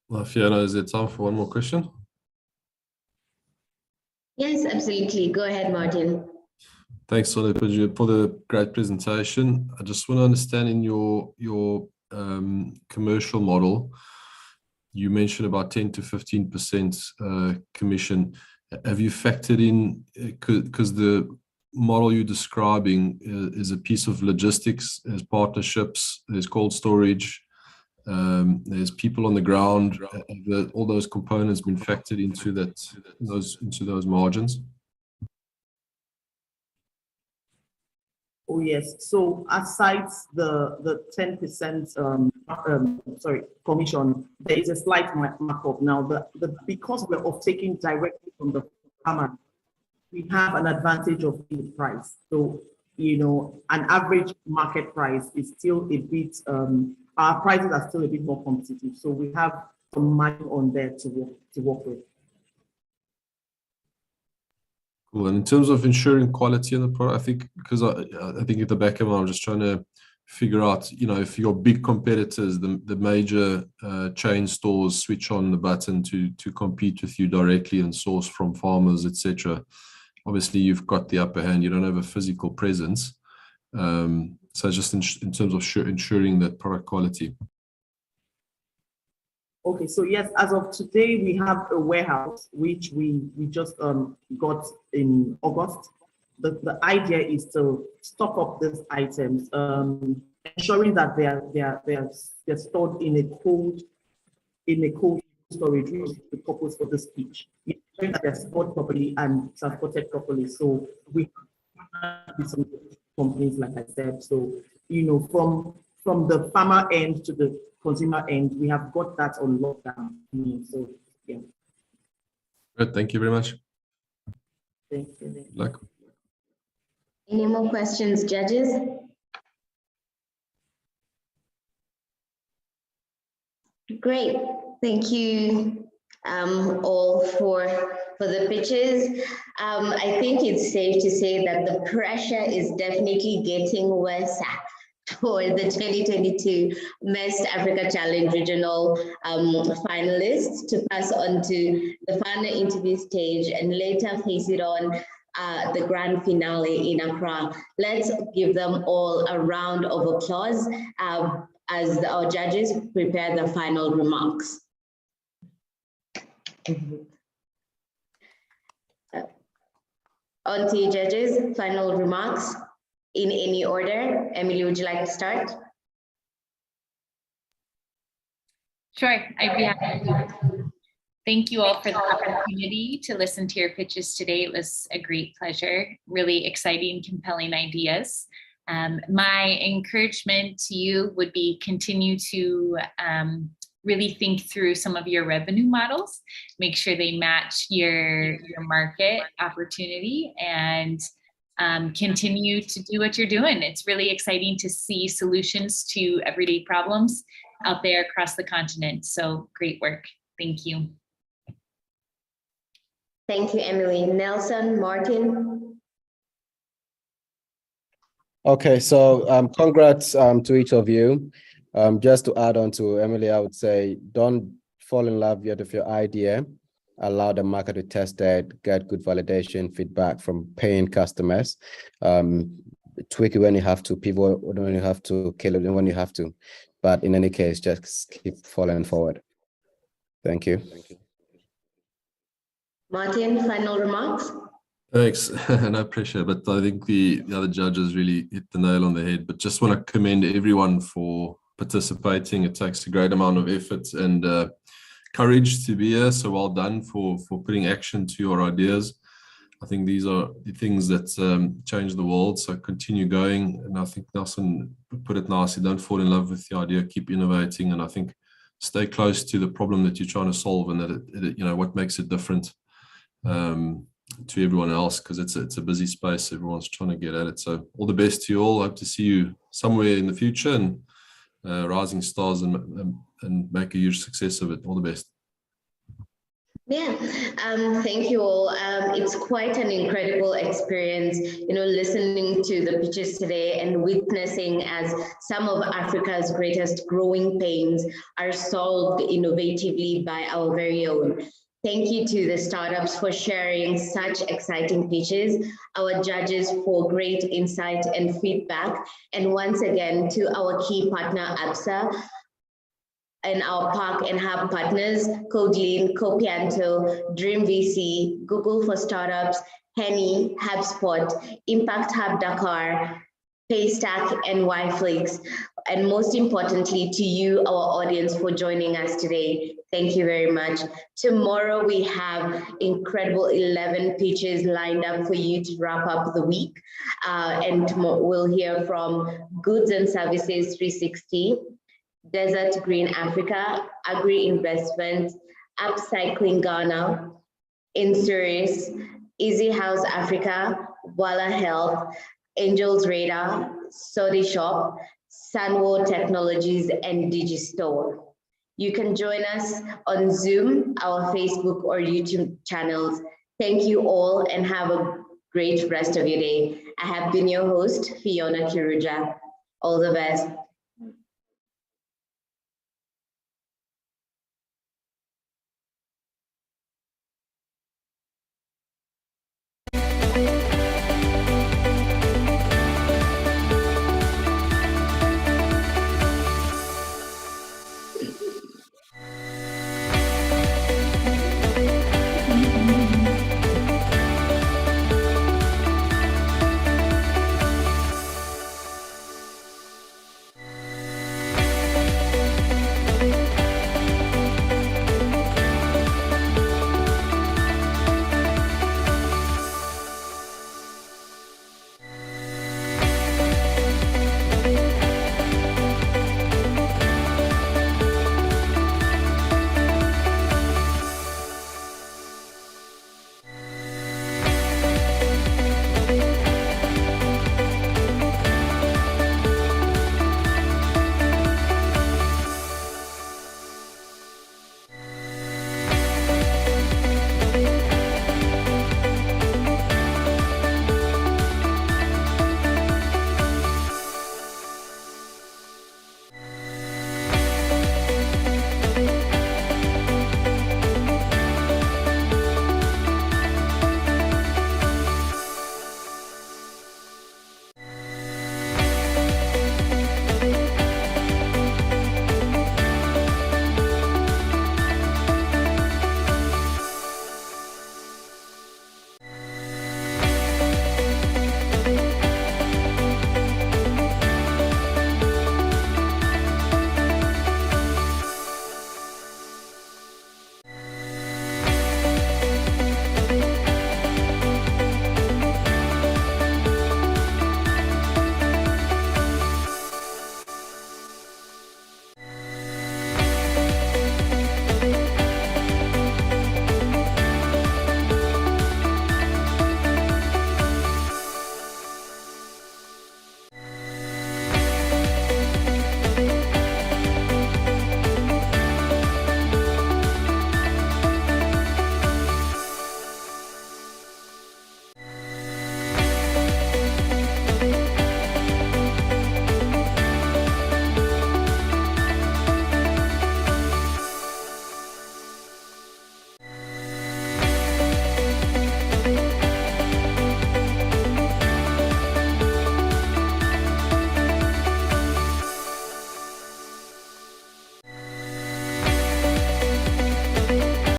Well, Fiona, is there time for one more question? Yes, absolutely. Go ahead, Martin. Thanks, Olupaju, for the great presentation. I just want to understand in your commercial model, you mentioned about 10 to 15% commission. Have you factored in, because the model you're describing is a piece of logistics, there's partnerships, there's cold storage, there's people on the ground, all those components been factored into those margins? Oh yes. So aside the 10% commission, there is a slight markup. Now because we're off taking directly from the farmer, we have an advantage of the price. So an average market price is still a bit. Our prices are still a bit more competitive. So we have some money on there to work with. Cool. And in terms of ensuring quality in the product, I think, because I think at the back of it, I'm just trying to figure out, if your big competitors, the major chain stores switch on the button to compete with you directly and source from farmers, etc. Obviously, you've got the upper hand. You don't have a physical presence. So just in terms of ensuring that product quality. Okay, so yes, as of today, we have a warehouse, which we just got in August. The idea is to stock up these items, ensuring that they're stored in a cold storage, which is the purpose for this speech. Ensuring that they're stored properly and transported properly. So we have some companies, like I said. So from the farmer end to the consumer end, we have got that on lockdown. So yeah. Good. Thank you very much. Thank you. Luck. Any more questions, judges? Great. Thank you all for the pitches. I think it's safe to say that the pressure is definitely getting worse for the 2022 MEST Africa Challenge Regional finalists to pass on to the final interview stage and later face it on the grand finale in Accra. Let's give them all a round of applause as our judges prepare the final remarks. On to you, judges, final remarks. In any order. Emily, would you like to start? Sure, I'd be happy to. Thank you all for the opportunity to listen to your pitches today. It was a great pleasure, really exciting, compelling ideas. My encouragement to you would be continue to really think through some of your revenue models, make sure they match your market opportunity, and continue to do what you're doing. It's really exciting to see solutions to everyday problems out there across the continent. So great work. Thank you. Thank you, Emily. Nelson, Martin. Okay, so congrats to each of you. Just to add on to Emily, I would say don't fall in love yet with your idea. Allow the market to test it, get good validation, feedback from paying customers. Tweak it when you have to, pivot when you have to, kill it when you have to. But in any case, just keep falling forward. Thank you. Martin, final remarks? Thanks, and I appreciate it. But I think the other judges really hit the nail on the head. But just want to commend everyone for participating. It takes a great amount of effort and courage to be here. So well done for putting action to your ideas. I think these are the things that change the world. So continue going. And I think Nelson put it nicely. Don't fall in love with the idea. Keep innovating. And I think stay close to the problem that you're trying to solve, and that it, you know, what makes it different to everyone else, because it's a busy space. Everyone's trying to get at it. So all the best to you all. Hope to see you somewhere in the future, and rising stars, and make a huge success of it. All the best. Yeah, thank you all. It's quite an incredible experience, you know, listening to the pitches today and witnessing as some of Africa's greatest growing pains are solved innovatively by our very own. Thank you to the startups for sharing such exciting pitches, our judges for great insight and feedback, and once again to our key partner, ABSA, and our Park and Hub partners, Codeline, Copianto, Dream VC, Google for Startups, Henny, HubSpot, Impact Hub Dakar, Paystack, and YFlix. And most importantly, to you, our audience, for joining us today. Thank you very much. Tomorrow, we have incredible 11 pitches lined up for you to wrap up the week. And we'll hear from Goods and Services 360, Desert Green Africa, Agri Investment, Upcycling Ghana, Insuris, Easy House Africa, Walla Health, Angels Radar, Sodi Shop, Sunwo Technologies, and Digistore. You can join us on Zoom, our Facebook or YouTube channels. Thank you all and have a great rest of your day. I have been your host, Fiona Kiruja. All the best.